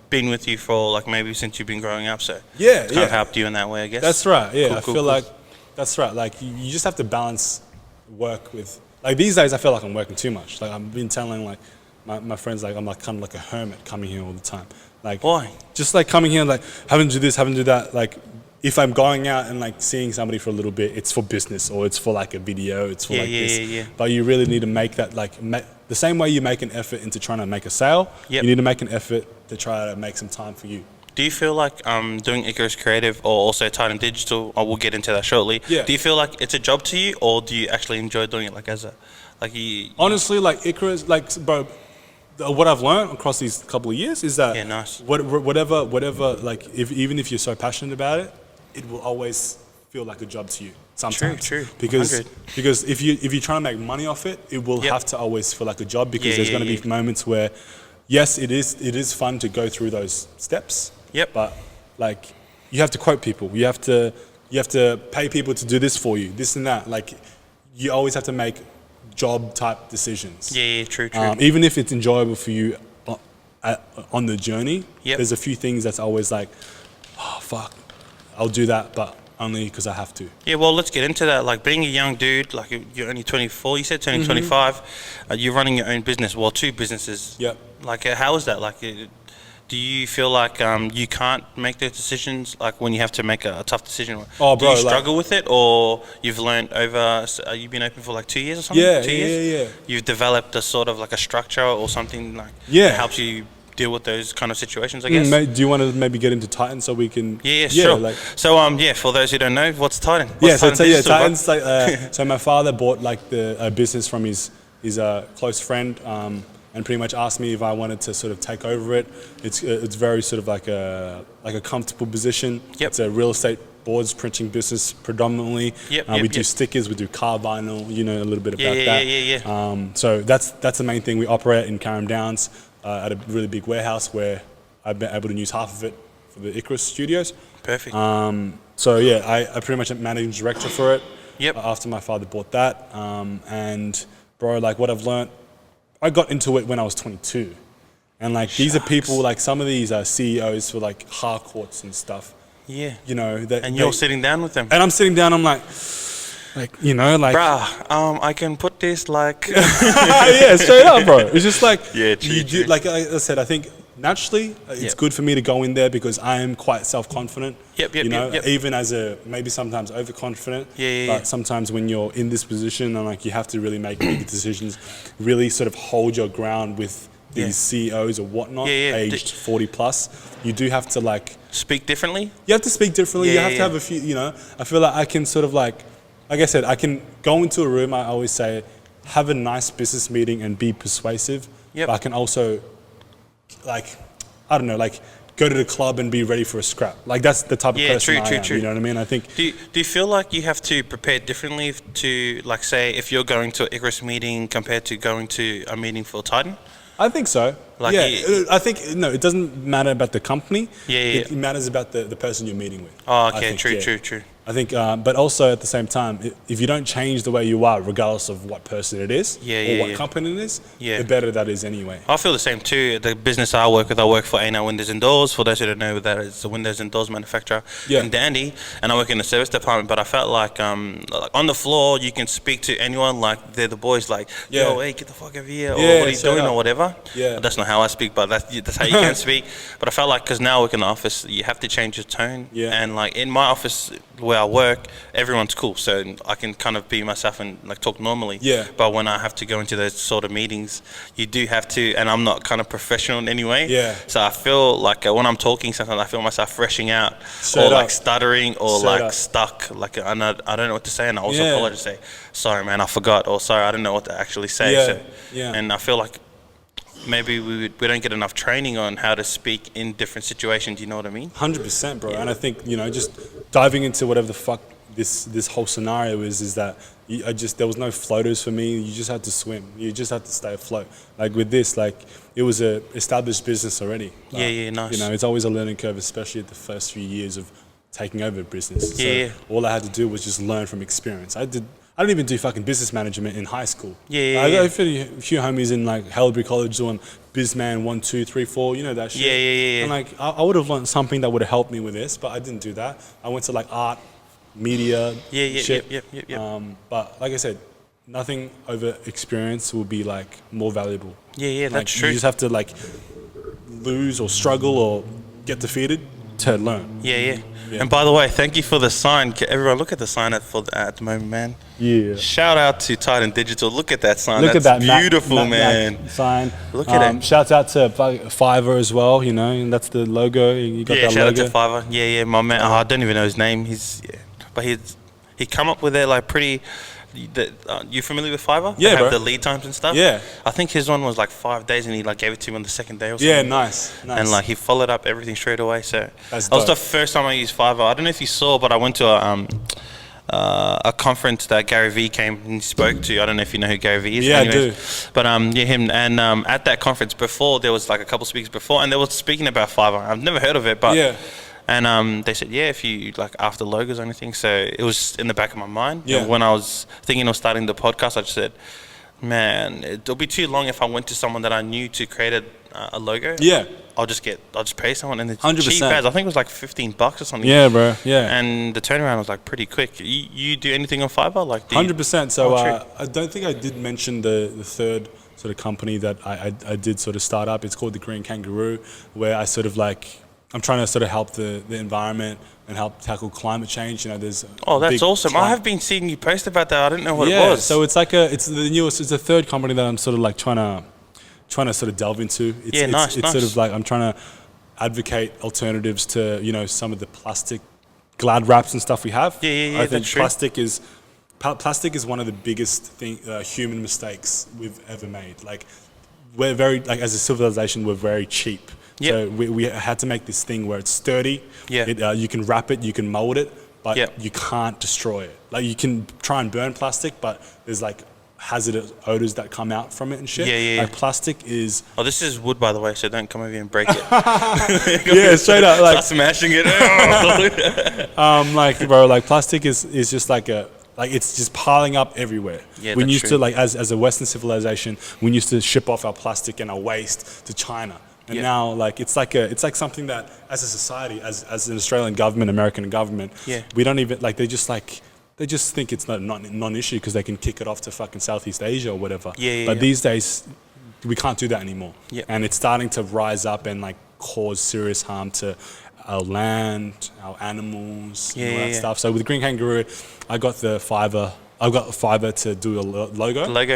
been with you for like maybe since you've been growing up. So it's kind of helped you in that way, I guess. That's right. Yeah. Cool, I feel like that's right. Like you just have to balance work with. Like these days, I feel like I'm working too much. Like I've been telling like my friends like I'm like kind of like a hermit coming here all the time. Like why? Just like coming here like having to do this, having to do that. Like if I'm going out and like seeing somebody for a little bit, it's for business or it's for like a video. It's for this. Yeah. But you really need to make that like the same way you make an effort into trying to make a sale. Yep. You need to make an effort to try to make some time for you. Do you feel like doing Icarus Creative or also Titan Digital, we'll get into that shortly, yeah. Do you feel like it's a job to you or do you actually enjoy doing it like as a, like you... Honestly, like Icarus, like bro, what I've learned across these couple of years is that whatever, like even if you're so passionate about it, it will always feel like a job to you sometimes. True. Because if you're trying to make money off it, it will have to always feel like a job because there's going to be moments where, yes, it is fun to go through those steps. Yep. But like you have to quote people. You have to pay people to do this for you, this and that. Like you always have to make job type decisions. Yeah, true. Even if it's enjoyable for you on the journey, yep. There's a few things that's always like, oh fuck, I'll do that, but only because I have to. Yeah, well, let's get into that. Like being a young dude, like you're only 24, you said turning 25, you're running your own business, well, two businesses. Yep. Like how is that? Like do you feel like you can't make those decisions, like when you have to make a tough decision? Oh, bro, do you struggle with it, or you've learned over, you've been open for like 2 years or something? Yeah, 2 years? Yeah. You've developed a sort of like a structure or something like that helps you deal with those kind of situations, I guess. Do you want to maybe get into Titan so we can? Yeah, sure. Like, so for those who don't know, what's Titan? Titan's like so my father bought like the business from his close friend. And pretty much asked me if I wanted to sort of take over it. It's very sort of like a comfortable position. Yep. It's a real estate boards printing business predominantly. We do stickers, we do car vinyl, a little bit about that. Yeah. So that's the main thing. We operate in Carrum Downs at a really big warehouse where I've been able to use half of it for the Icarus studios. Perfect. So yeah, I pretty much am managing director for it. Yep. After my father bought that, and bro, like what I've learned. I got into it when I was 22. And like these are people, like some of these are CEOs for like Harcourts and stuff. Yeah. And you're sitting down with them. And I'm sitting down, I'm like, bruh, I can put this like... yeah, straight up, bro. It's just like, true. Like I said, I think naturally it's good for me to go in there because I am quite self-confident. Yep. Even as maybe sometimes overconfident. But sometimes when you're in this position and like you have to really make big decisions, really sort of hold your ground with these CEOs or whatnot, aged 40 plus, you do have to like speak differently. You have to speak differently. You have to have a few. I feel like I can sort of like I said, I can go into a room. I always say, have a nice business meeting and be persuasive. But I can also, like, I don't know, like, go to the club and be ready for a scrap. Like, that's the type of person I am. You know what I mean? I think. Do you feel like you have to prepare differently to, like, say, if you're going to an Icarus meeting compared to going to a meeting for Titan? I think so. Like, I think, no, it doesn't matter about the company. It matters about the person you're meeting with. Oh, okay, true. I think, but also at the same time, if you don't change the way you are, regardless of what person it is or what company it is, the better that is anyway. I feel the same too. The business I work for A&O Windows and Doors. For those who don't know, that is a windows and doors manufacturer in Dandy, and I work in the service department. But I felt like on the floor, you can speak to anyone. Like they're the boys, like, yo, hey, get the fuck over here, or what are you doing, or whatever. That's not how I speak, but that's how you can speak. But I felt like, because now I work in the office, you have to change your tone. And like in my office where I work, everyone's cool, so I can kind of be myself and like talk normally. But when I have to go into those sort of meetings, you do have to, and I'm not kind of professional in any way. So I feel like when I'm talking, sometimes I feel myself rushing out, like stuttering, or stuck. Like I don't know what to say, and I also apologize. Say, sorry, man, I forgot, or sorry, I don't know what to actually say. And I feel like maybe we don't get enough training on how to speak in different situations. You know what I mean? 100%, bro. And I think, just diving into whatever the fuck this whole scenario is that there was no floaters for me. You just had to swim. You just had to stay afloat. Like with this, like it was a established business already. Nice. It's always a learning curve, especially at the first few years of taking over a business. So all I had to do was just learn from experience. I don't even do fucking business management in high school. I got a few homies in like Halebury College doing BizMan 1, 2, 3, 4, that shit. And like I would have learned something that would have helped me with this, but I didn't do that. I went to like art, media, shit. But like I said, nothing over experience will be like more valuable. That's true. You just have to like lose or struggle or get defeated to learn. And by the way, thank you for the sign. Everyone, look at the sign at the moment, man. Shout out to Titan Digital. Look at that sign. That's beautiful, man. Sign. Look at it. Shouts out to Fiverr as well. And that's the logo. You got that shout logo. out to Fiverr. My man. I don't even know his name. But he come up with it like pretty. You familiar with Fiverr? Yeah, they bro. have the lead times and stuff. I think his one was like 5 days, and he like gave it to me on the second day or something. Nice. And like he followed up everything straight away. So that was the first time I used Fiverr. I don't know if you saw, but I went to a conference that Gary Vee came and spoke to. I don't know if you know who Gary Vee is. Anyways. I do. But him, and at that conference before, there was like a couple speakers before, and they were speaking about Fiverr. I've never heard of it, but and they said, if you like after logos or anything. So it was in the back of my mind. And when I was thinking of starting the podcast, I just said, man, it'll be too long if I went to someone that I knew to create a logo. I'll just pay someone, and it's 100%. cheap as. I think it was like $15 or something. Bro. And the turnaround was like pretty quick. You do anything on Fiverr? Like 100%. So I don't think I did mention the third sort of company that I did sort of start up. It's called the Green Kangaroo, where I sort of like, I'm trying to sort of help the environment and help tackle climate change. There's that's awesome. I have been seeing you post about that. I didn't know what it was. So it's like it's the newest. It's a third company that I'm sort of like trying to sort of delve into. It's sort of like I'm trying to advocate alternatives to some of the plastic Glad wraps and stuff we have. I think plastic is one of the biggest human mistakes we've ever made. Like we're very as a civilization, we're very cheap. So we had to make this thing where it's sturdy. You can wrap it, you can mold it, but you can't destroy it. Like you can try and burn plastic, but there's like hazardous odors that come out from it and shit. Like plastic is. Oh, this is wood, by the way, so don't come over here and break it. Straight up. Like start smashing it. Like bro, like plastic is just like it's just piling up everywhere. We used to as a Western civilization, we used to ship off our plastic and our waste to China. And now, like it's like something that, as a society, as an Australian government, American government, we don't even they just think it's not non-issue because they can kick it off to fucking Southeast Asia or whatever. But these days, we can't do that anymore. And it's starting to rise up and like cause serious harm to our land, our animals, all that stuff. So with Green Kangaroo, I got the Fiverr I've got a fiver to do a logo. The logo,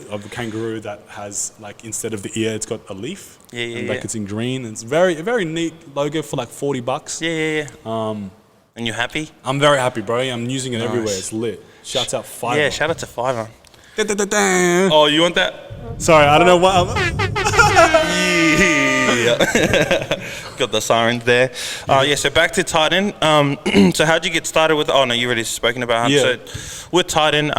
Of the kangaroo that has like instead of the ear, it's got a leaf. And like it's in green. It's a very neat logo for like $40. And you're happy? I'm very happy, bro. I'm using it everywhere. It's lit. Shouts out Fiverr. Yeah, shout out to Fiverr. Da-da-da-da. Oh, you want that? Sorry, I don't know what. Got the sirens there. So back to Titan. So how'd you get started with? Oh no, you already spoken about. So with Titan,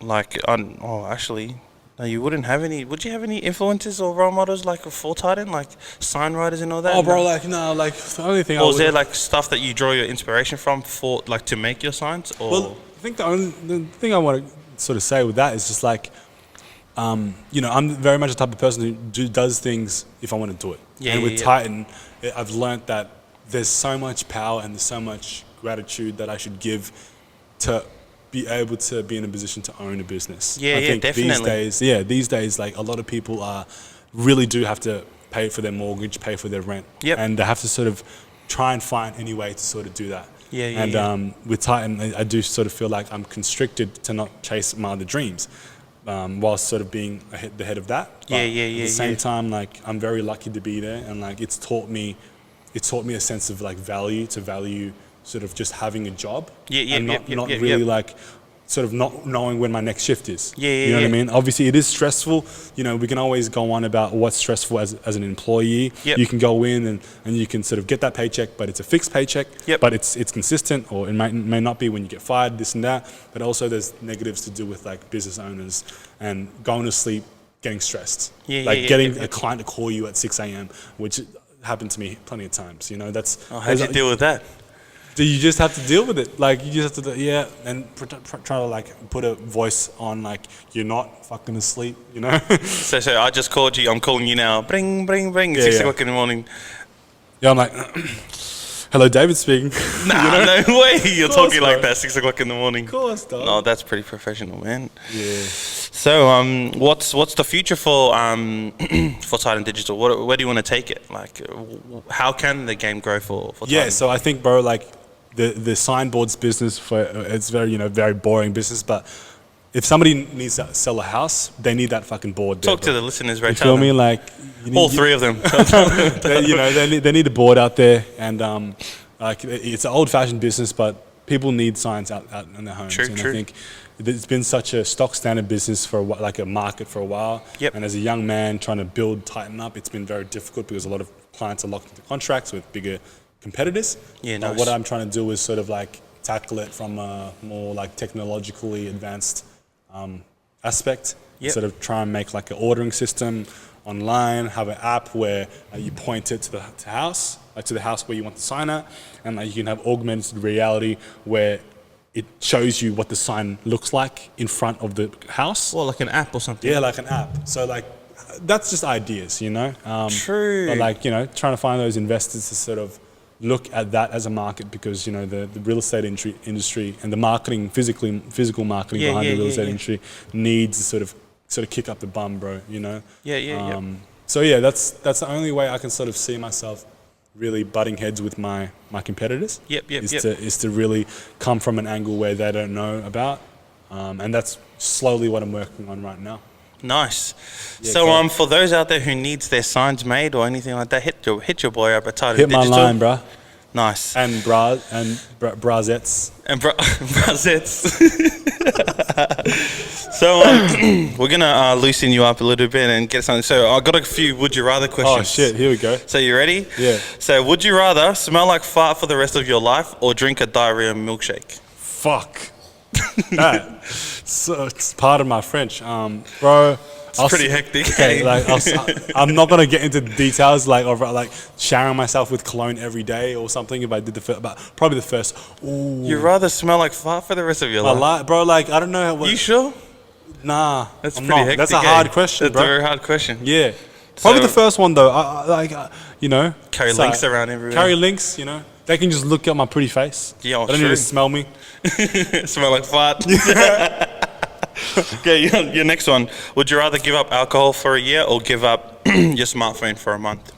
actually, no, you wouldn't have any. Would you have any influences or role models like for Titan, like sign writers and all that? Oh, bro, the only thing. Or was there like stuff that you draw your inspiration from for like to make your signs? Or well, I think the thing I want to sort of say with that is just like. I'm very much the type of person who does things if I want to do it. And with Titan, I've learnt that there's so much power and there's so much gratitude that I should give to be able to be in a position to own a business. I think definitely. These days, like a lot of people really do have to pay for their mortgage, pay for their rent. And they have to sort of try and find any way to sort of do that. With Titan, I do sort of feel like I'm constricted to not chase my other dreams. Whilst sort of being the head of that. But at the same time, like I'm very lucky to be there, and like it's taught me a sense of like value sort of just having a job. And not really like sort of not knowing when my next shift is. You know what I mean? Obviously, it is stressful. You know, we can always go on about what's stressful as an employee. You can go in and you can sort of get that paycheck, but it's a fixed paycheck. But it's consistent, or it may not be when you get fired, this and that. But also, there's negatives to do with like business owners and going to sleep, getting stressed. Getting a client to call you at 6 a.m., which happened to me plenty of times. You know, that's. How'd you deal with that? Do you just have to deal with it? Like you just have to, and try to like put a voice on like you're not fucking asleep, you know. So I just called you. I'm calling you now. Bring. 6 o'clock in the morning. Yeah, I'm like, hello, David speaking. Nah, no way. You're talking like that 6 o'clock in the morning. Of course, dog. No, that's pretty professional, man. Yeah. So, what's the future for Titan Digital? Where do you want to take it? Like, how can the game grow for Titan? Yeah, so I think, bro, like. The signboards business it's very very boring business, but if somebody needs to sell a house, they need that fucking board. Talk to the listeners, right? You feel me? Like all three of them. they need a board out there, and like it's an old-fashioned business, but people need signs out in their homes. True. I think it's been such a stock standard business for like a market for a while. And as a young man trying to build Titan up, it's been very difficult because a lot of clients are locked into contracts with bigger competitors. Nice. What I'm trying to do is sort of like tackle it from a more like technologically advanced aspect. Sort of try and make like an ordering system online, have an app where you point it to the house, to the house where you want to sign at, and you can have augmented reality where it shows you what the sign looks like in front of the house. Well, like an app or something. Yeah, like an app. So like that's just ideas, you know. True. But like trying to find those investors to sort of look at that as a market, because the real estate industry and the marketing, physical marketing behind the real estate industry needs to sort of kick up the bum, bro. You know. So that's the only way I can sort of see myself really butting heads with my competitors. Is to really come from an angle where they don't know about, and that's slowly what I'm working on right now. Nice. So for those out there who needs their signs made or anything like that, hit your boy up at Titan Digital. Hit my line, bro. Nice. And brazettes. And brazettes. So we're gonna loosen you up a little bit and get something. So I got a few would you rather questions. Oh shit, here we go. So you ready? Yeah. So would you rather smell like fart for the rest of your life or drink a diarrhea milkshake? Fuck. That. So it's part of my French, bro. It's pretty hectic. Okay, like I'm not gonna get into details of like showering myself with cologne every day or something. If I did but probably the first. Ooh. You'd rather smell like fart for the rest of your life, bro. Like I don't know how. You sure? Nah, that's pretty hectic. That's a hard question, bro. That's a very hard question. Yeah, probably the first one though. Carry links around everywhere. Carry links, They can just look at my pretty face. Yeah, they don't need to smell me. Smell like fart. Okay, your next one. Would you rather give up alcohol for a year or give up your smartphone for a month?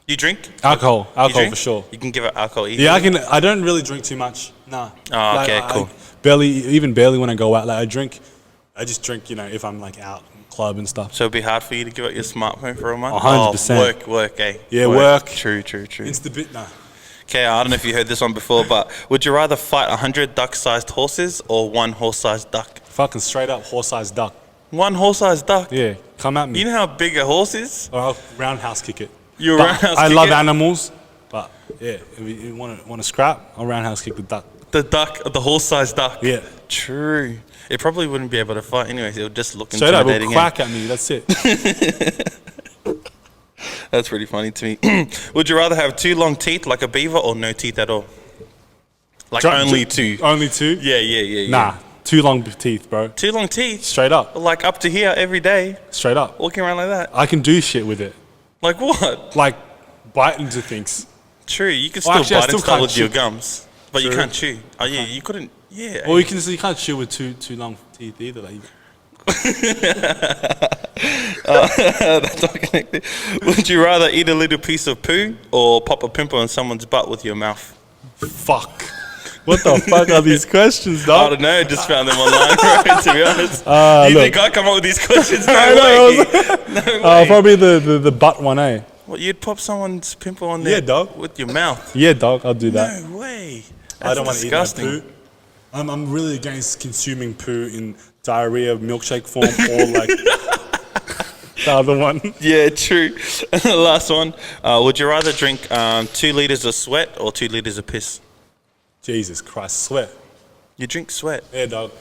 You drink? Alcohol drink? for sure. You can give up alcohol easily? Yeah, I don't really drink too much. Nah. Oh, okay, cool. Barely when I go out. Like I just drink, if I'm like out in the club and stuff. So it'd be hard for you to give up your smartphone for a month? 100%. Work, eh? Yeah, work. True. Insta-bit, nah. Okay, I don't know if you heard this one before, but would you rather fight 100 duck-sized horses or one horse-sized duck? Fucking straight up horse-sized duck. One horse-sized duck? Yeah, come at me. You know how big a horse is? Or I'll roundhouse kick it. You roundhouse kick I it? love animals, but yeah, if you want to scrap, I'll roundhouse kick the duck. The horse-sized duck? Yeah. True. It probably wouldn't be able to fight anyways. It would just look Straight up, intimidating. it'll quack at me, that's it. That's pretty funny to me. Would you rather have 2 long teeth like a beaver or no teeth at all? Like only 2? Only 2? Yeah. Nah, 2 long teeth, bro. 2 long teeth? Straight up. Like up to here every day? Straight up. Walking around like that? I can do shit with it. Like what? Like bite into things. True, you can Well, still actually, I bite and still stuff can't with your chew. gums. But you True. can't chew. Oh yeah, you couldn't, yeah. Well, you can't chew with too long teeth either. Like, That's not connected. Would you rather eat a little piece of poo or pop a pimple in someone's butt with your mouth? fuck. What the fuck are these questions, I dog? don't know, just found them online, bro, to be honest. You look. think I come up with these questions? No I way. know, No way. probably the butt one, eh? What, you'd pop someone's pimple on Yeah, there dog. with your mouth? Yeah, dog, I'll do that. No way. I don't want to eat that disgusting. poo. I'm really against consuming poo in diarrhea milkshake form or like the other one. Yeah, true. And the last one, would you rather drink 2 liters of sweat or 2 liters of piss? Jesus Christ, sweat. You drink sweat. Yeah, dog.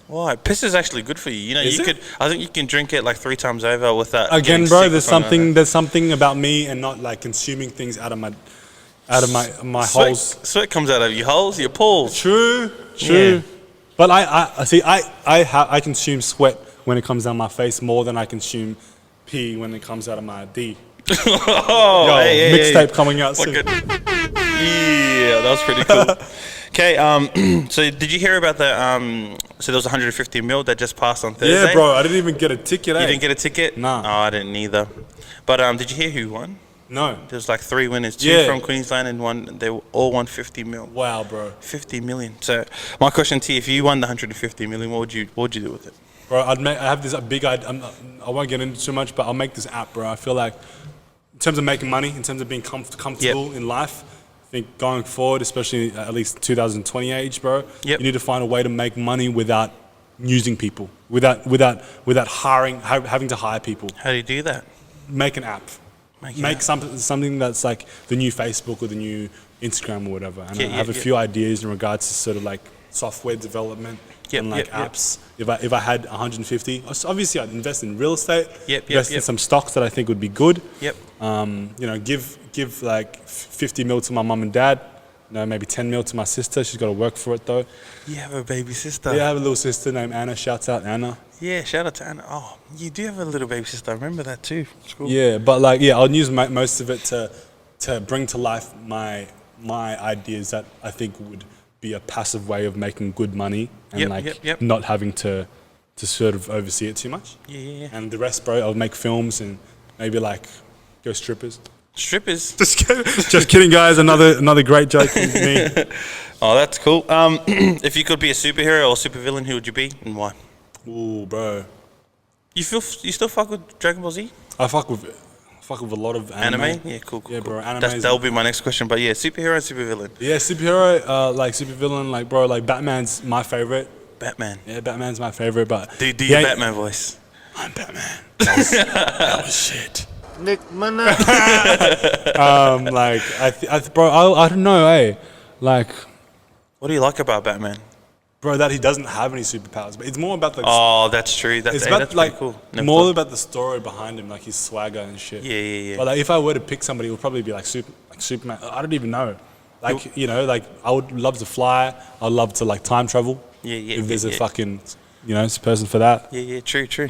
Why? Piss is actually good for you. You know, Is it? I think you can drink it like 3 times over without Again, getting bro, sick or there's something like there's something about me and not like consuming things out of my that. holes. Sweat comes out of your holes, your pores. True. Yeah. But I see. I consume sweat when it comes down my face more than I consume pee when it comes out of my D. Oh, Yo, hey, mixtape coming out soon. Fucking- yeah, that was pretty cool. Okay, so did you hear about the so there was 150 mil that just passed on Thursday? Yeah, bro. I didn't even get a ticket. You didn't get a ticket? Nah. Oh, I didn't either. But did you hear who won? No. There's like 3 winners, 2 Yeah. from Queensland and one. They all won 50 mil. Wow, bro. 50 million. So my question to you: if you won the 150 million, what would you do with it? Bro, I have this big idea. I won't get into too much, but I'll make this app, bro. I feel like, in terms of making money, in terms of being comfortable in life, I think going forward, especially at least 2020 age, bro, Yep. you need to find a way to make money without using people, without having to hire people. How do you do that? Make an app. Make something that's like the new Facebook or the new Instagram or whatever. And I have a few ideas in regards to sort of like software development and like apps. If I had 150, obviously I'd invest in real estate. Invest in some stocks that I think would be good. Give like 50 mil to my mum and dad. Maybe 10 mil to my sister. She's got to work for it though. You have a baby sister. Yeah, I have a little sister named Anna. Shouts out Anna. Yeah, shout out to Anna. Oh, you do have a little baby sister. I remember that too. It's cool. Yeah, but like, I'll use most of it to bring to life my ideas that I think would be a passive way of making good money and not having to sort of oversee it too much. Yeah. And the rest, bro, I'll make films and maybe like go strippers. Strippers? Just kidding, guys. Another great joke from me. Oh, that's cool. If you could be a superhero or supervillain, who would you be and why? Ooh, bro. You still fuck with Dragon Ball Z? I fuck with a lot of anime. Yeah, cool. Yeah, bro. That'll be my next question. But yeah, superhero and supervillain. Yeah, superhero, like supervillain, like bro, like Batman's my favorite. Batman. Yeah, Batman's my favorite. But do your Batman voice. I'm Batman. That was shit. Nick Mana. Like I don't know, like. What do you like about Batman? Bro, that he doesn't have any superpowers, but it's more about the. Oh, that's true. It's about that's like cool. more about the story behind him, like his swagger and shit. Yeah. But like, if I were to pick somebody, it would probably be like Superman. I don't even know. Like like I would love to fly. I'd love to like time travel. Yeah. If there's a fucking person for that. Yeah. True.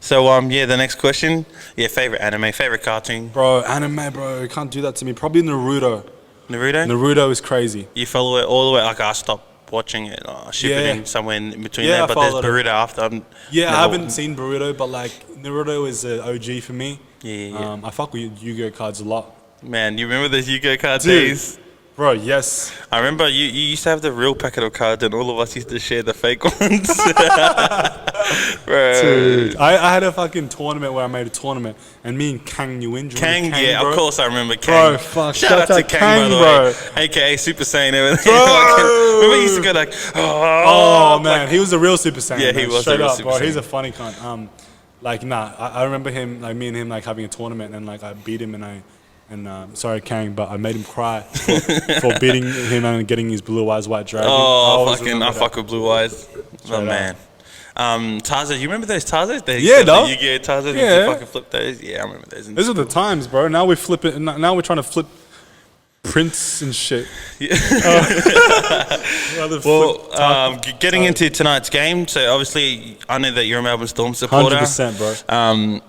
So the next question. Yeah, favorite anime, favorite cartoon. Bro, anime, bro, you can't do that to me. Probably Naruto. Naruto is crazy. You follow it all the way. Like I stopped watching it, ship it in somewhere in between there. But there's Boruto after. I haven't seen Boruto, but like Naruto is an OG for me. Yeah. I fuck with Yu-Gi-Oh cards a lot. Man, you remember the Yu-Gi-Oh card Dude. days? Bro, yes. I remember you used to have the real packet of cards and all of us used to share the fake ones. Bro. Dude, I had a fucking tournament where I made a tournament, and me and Kang Nguyen. Kang, yeah, bro? of course I remember Kang. Bro, fuck. Shout out to Kang, by the way. AKA Super Saiyan. Everything. Bro. Remember he used to go like, Oh man, he was a real Super Saiyan. Yeah, he man. was a Straight real up, Super bro. Saiyan. He's a funny cunt. I remember him, like me and him, like having a tournament, and like I beat him, sorry Kang, but I made him cry for beating him and getting his blue eyes white dragon. I fuck with blue eyes. Oh man. Tarzan, you remember those Tarzans? Yeah, dog. The Yu-Gi-Oh Tarzan. Yeah. You fucking flip those. Yeah, I remember those. Those are the times, bro. Now we flip it. Now we're trying to flip prints and shit. Getting into tonight's game. So obviously, I know that you're a Melbourne Storm supporter. 100%, bro.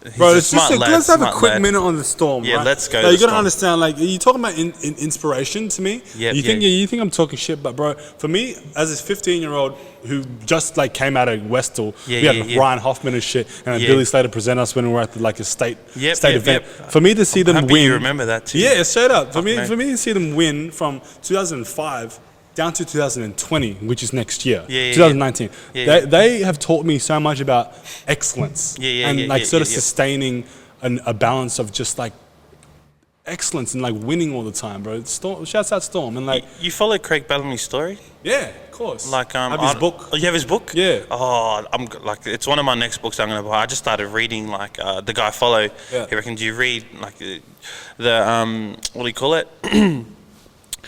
He's Bro, a smart lad, let's have a smart quick lad. minute on the Storm. Yeah, right? let's go Like, to you the gotta Storm. understand, like, you're talking about inspiration to me. Yep, You think I'm talking shit, but bro, for me, as a 15-year-old who just like came out of Westall, we had Ryan Hoffman and shit, and Billy Slater present us when we were at like a state event. For me to see them Happy win, you remember that too. yeah, straight up. For me man. to see them win from 2005 down to 2020, which is next year, Yeah, 2019. yeah. They have taught me so much about excellence sustaining a balance of just like excellence and like winning all the time, bro. Storm, shouts out Storm, and like You follow Craig Bellamy's story? yeah, of course. Like I have his book. Oh, you have his book? Yeah. Oh, I'm like it's one of my next books I'm gonna buy. I just started reading like the guy I follow. Yeah. He reckons you read like the what do you call it?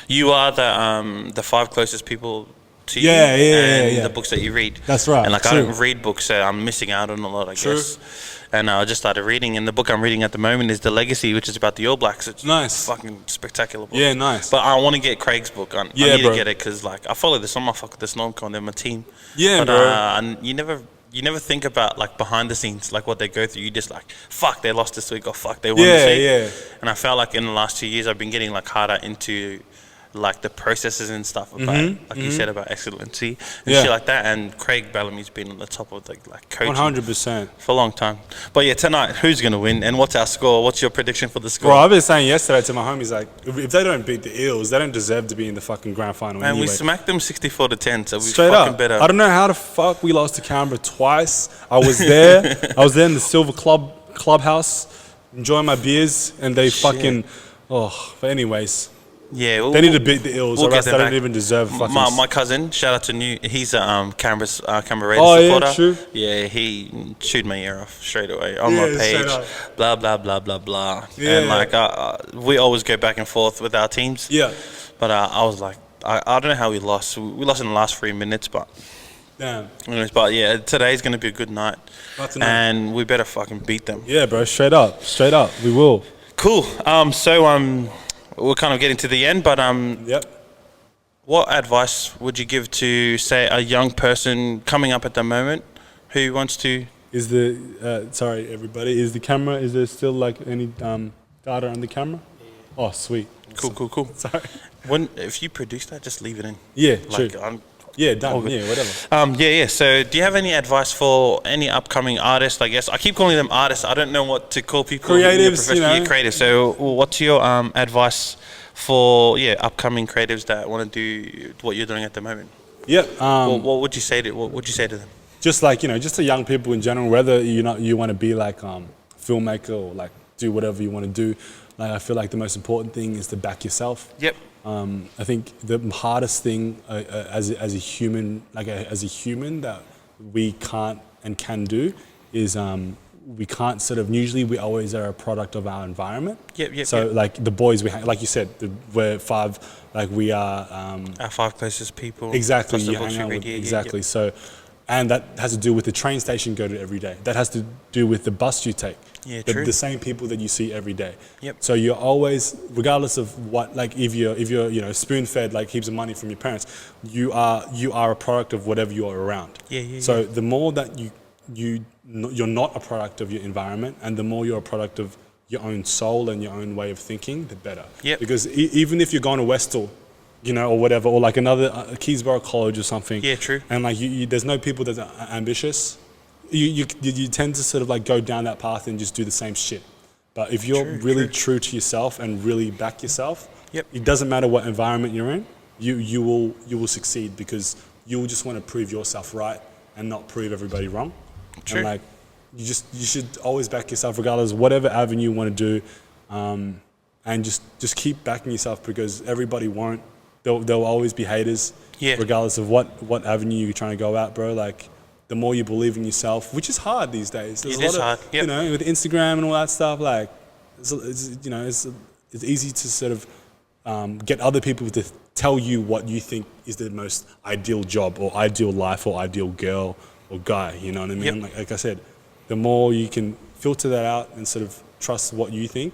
You are the 5 closest people to you. Yeah. The books that you read. That's right, And like true. I don't read books, so I'm missing out on a lot, I True. guess. And I just started reading, and the book I'm reading at the moment is The Legacy, which is about the All Blacks. It's Nice. fucking spectacular book. Yeah, nice. But I want to get Craig's book. I Yeah, need bro. to get it because like I follow this on my fuck the Snormcon. They're my team. Yeah, but, bro. And you never think about like behind the scenes, like what they go through. You just like fuck they lost this week or fuck they won this week. Yeah. And I felt like in the last 2 years I've been getting like harder into like the processes and stuff about like you said about excellency and shit like that. And Craig Bellamy's been on the top of like coaching 100%. for a long time. But yeah, tonight who's gonna win and what's our score? What's your prediction for the score? Bro, I've been saying yesterday to my homies, like, if they don't beat the Eels, they don't deserve to be in the fucking grand final Man, anyway. we smacked them 64-10, so we Straight fucking up. better. I don't know how the fuck we lost to Canberra twice. I was there. I was there in the Silver Clubhouse, enjoying my beers, and they fucking... Oh, but anyways... Yeah, They need to beat the Eels, we'll or get else they them don't back. even deserve fucking... My cousin, shout out to New, he's a Canberra Raiders Oh, yeah, supporter. true. Yeah, he chewed my ear off straight away on Yeah, my straight page. up. Blah blah blah blah blah. Yeah. And like we always go back and forth with our teams. Yeah. But I was like, I don't know how we lost. We lost in the last 3 minutes, but Damn. anyways, but yeah, today's gonna be a good night, Not tonight. and we better fucking beat them. Yeah, bro, straight up. Straight up. We will. Cool. We're kind of getting to the end, but Yep. what advice would you give to, say, a young person coming up at the moment who wants to... Is the... sorry, everybody. Is the camera... Is there still, like, any data on the camera? Oh, sweet. Cool. Sorry. If you produce that, just leave it in. Yeah, Like, true. Yeah, done. Yeah, whatever. Yeah. So, do you have any advice for any upcoming artists? I guess I keep calling them artists. I don't know what to call people. Creatives, you know. Yeah, creatives. So, what's your advice for upcoming creatives that want to do what you're doing at the moment? Yep. What would you say to them? Just like, just to young people in general, whether you want to be like filmmaker or like do whatever you want to do, like I feel like the most important thing is to back yourself. Yep. I think the hardest thing as a human, that we can't and can do is we can't usually we always are a product of our environment. Yep. So like the boys like you said, we're 5, like we are Our 5 closest people. exactly. plus the You books hang we out read. with, Yeah, exactly. So, and that has to do with the train station you go to every day. That has to do with the bus you take. Yeah, the, true. the same people that you see every day. Yep. So you're always, regardless of what, like if you're spoon fed like heaps of money from your parents, you are a product of whatever you are around. Yeah. So the more that you're not a product of your environment, and the more you're a product of your own soul and your own way of thinking, the better. Yep. Because even if you're going to Westall, or whatever, or like another Keysborough College or something. Yeah, true. And like there's no people that are ambitious. You tend to sort of like go down that path and just do the same shit. But if you're really true to yourself and really back yourself, it doesn't matter what environment you're in, you will succeed, because you will just want to prove yourself right and not prove everybody wrong. True. And like you should always back yourself regardless of whatever avenue you want to do, and just keep backing yourself, because everybody won't. There'll always be haters, regardless of what avenue you're trying to go at, bro. Like, the more you believe in yourself, which is hard these days. There's a lot of hard. You know, with Instagram and all that stuff, like, it's easy to sort of get other people to tell you what you think is the most ideal job or ideal life or ideal girl or guy. You know what I mean? Like I said, the more you can filter that out and sort of trust what you think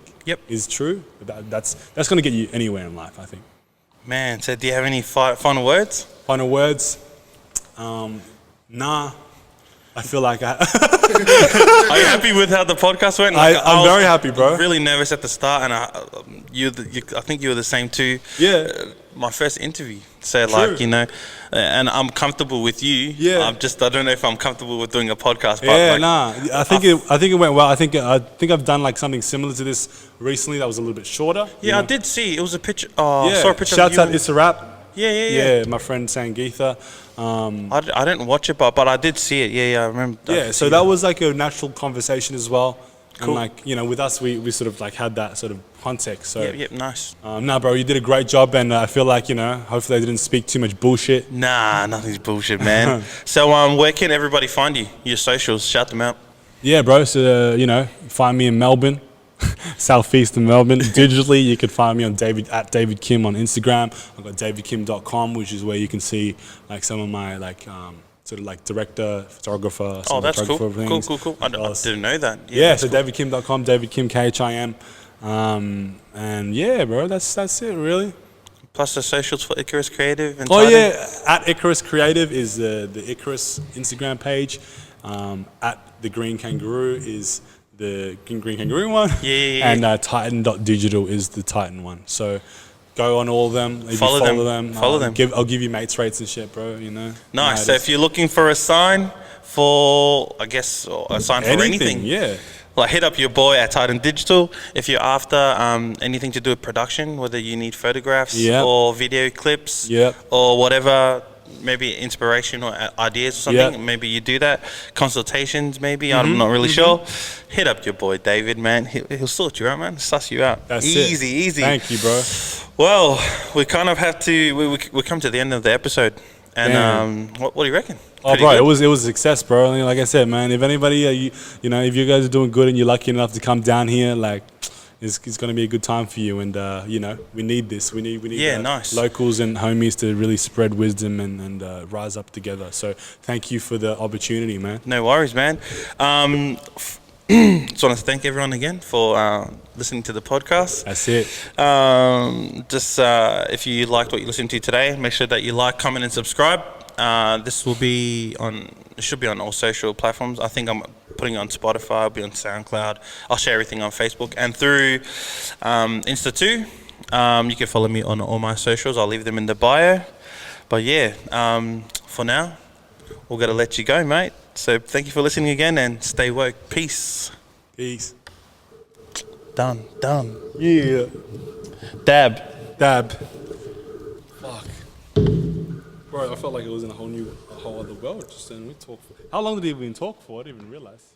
is true, that's going to get you anywhere in life, I think. Man, so do you have any final words? Final words? Nah. I feel like I... Are you happy with how the podcast went? Like, I'm very happy, bro. Really nervous at the start, and I think you were the same too. Yeah. My first interview, so like, you know, and I'm comfortable with you. Yeah. I don't know if I'm comfortable with doing a podcast. But yeah, like, nah. I think it went well. I think I've done like something similar to this recently that was a little bit shorter. Yeah, I did see. It was a picture. I saw a picture. Shouts of you. out It's a Rap. Yeah. My friend Sangeetha. I didn't watch it, but I did see it. Yeah, I remember. So that was like a natural conversation as well. Cool. And like, you know, with us, we sort of like had that sort of context. So nice. Nah, bro, you did a great job, and I feel like, you know, hopefully I didn't speak too much bullshit. Nah, nothing's bullshit, man. So where can everybody find you? Your socials, shout them out. Yeah, bro. So you know, find me in Melbourne. Southeast of Melbourne. Digitally, you can find me on David Khim on Instagram. I've got davidkhim.com, which is where you can see like some of my like sort of like director, photographer. Oh, that's cool. Things. Cool. I didn't know that. Yeah, so cool. davidkhim.com, davidkhim, Khim. And yeah, bro, that's it really. Plus the socials for Icarus Creative. And at Icarus Creative is the Icarus Instagram page. At the Green Kangaroo is the Green Kangaroo one. And Titan.digital is the Titan one. So go on all of them. Follow them. I'll give you mates rates and shit, bro. You know. Nice. So if you're looking for a sign for, I guess, a sign for anything. Yeah. Like, hit up your boy at Titan Digital. If you're after anything to do with production, whether you need photographs or video clips or whatever, maybe inspiration or ideas or something, maybe you do that. Consultations, maybe, I'm not really sure. Hit up your boy David, man. He'll sort you out, man. Suss you out. That's easy. Thank you, bro. Well, we kind of have to, we come to the end of the episode. And what do you reckon? Pretty good? It was a success, bro. Like I said, man, if anybody, you know, if you guys are doing good and you're lucky enough to come down here, like, it's going to be a good time for you. And, you know, we need this. We need nice. locals and homies to really spread wisdom and rise up together. So thank you for the opportunity, man. No worries, man. Just want to thank everyone again for listening to the podcast. That's it. If you liked what you listened to today, make sure that you like, comment, and subscribe. This will be it should be on all social platforms. I think I'm putting it on Spotify, I'll be on SoundCloud. I'll share everything on Facebook and through Insta too. You can follow me on all my socials. I'll leave them in the bio. But yeah, for now, we're going to let you go, mate. So thank you for listening again, and stay woke. Peace. Done. Yeah. Dab. Fuck. Bro, I felt like it was in a whole other world just then. How long did we even talk for? I didn't even realize.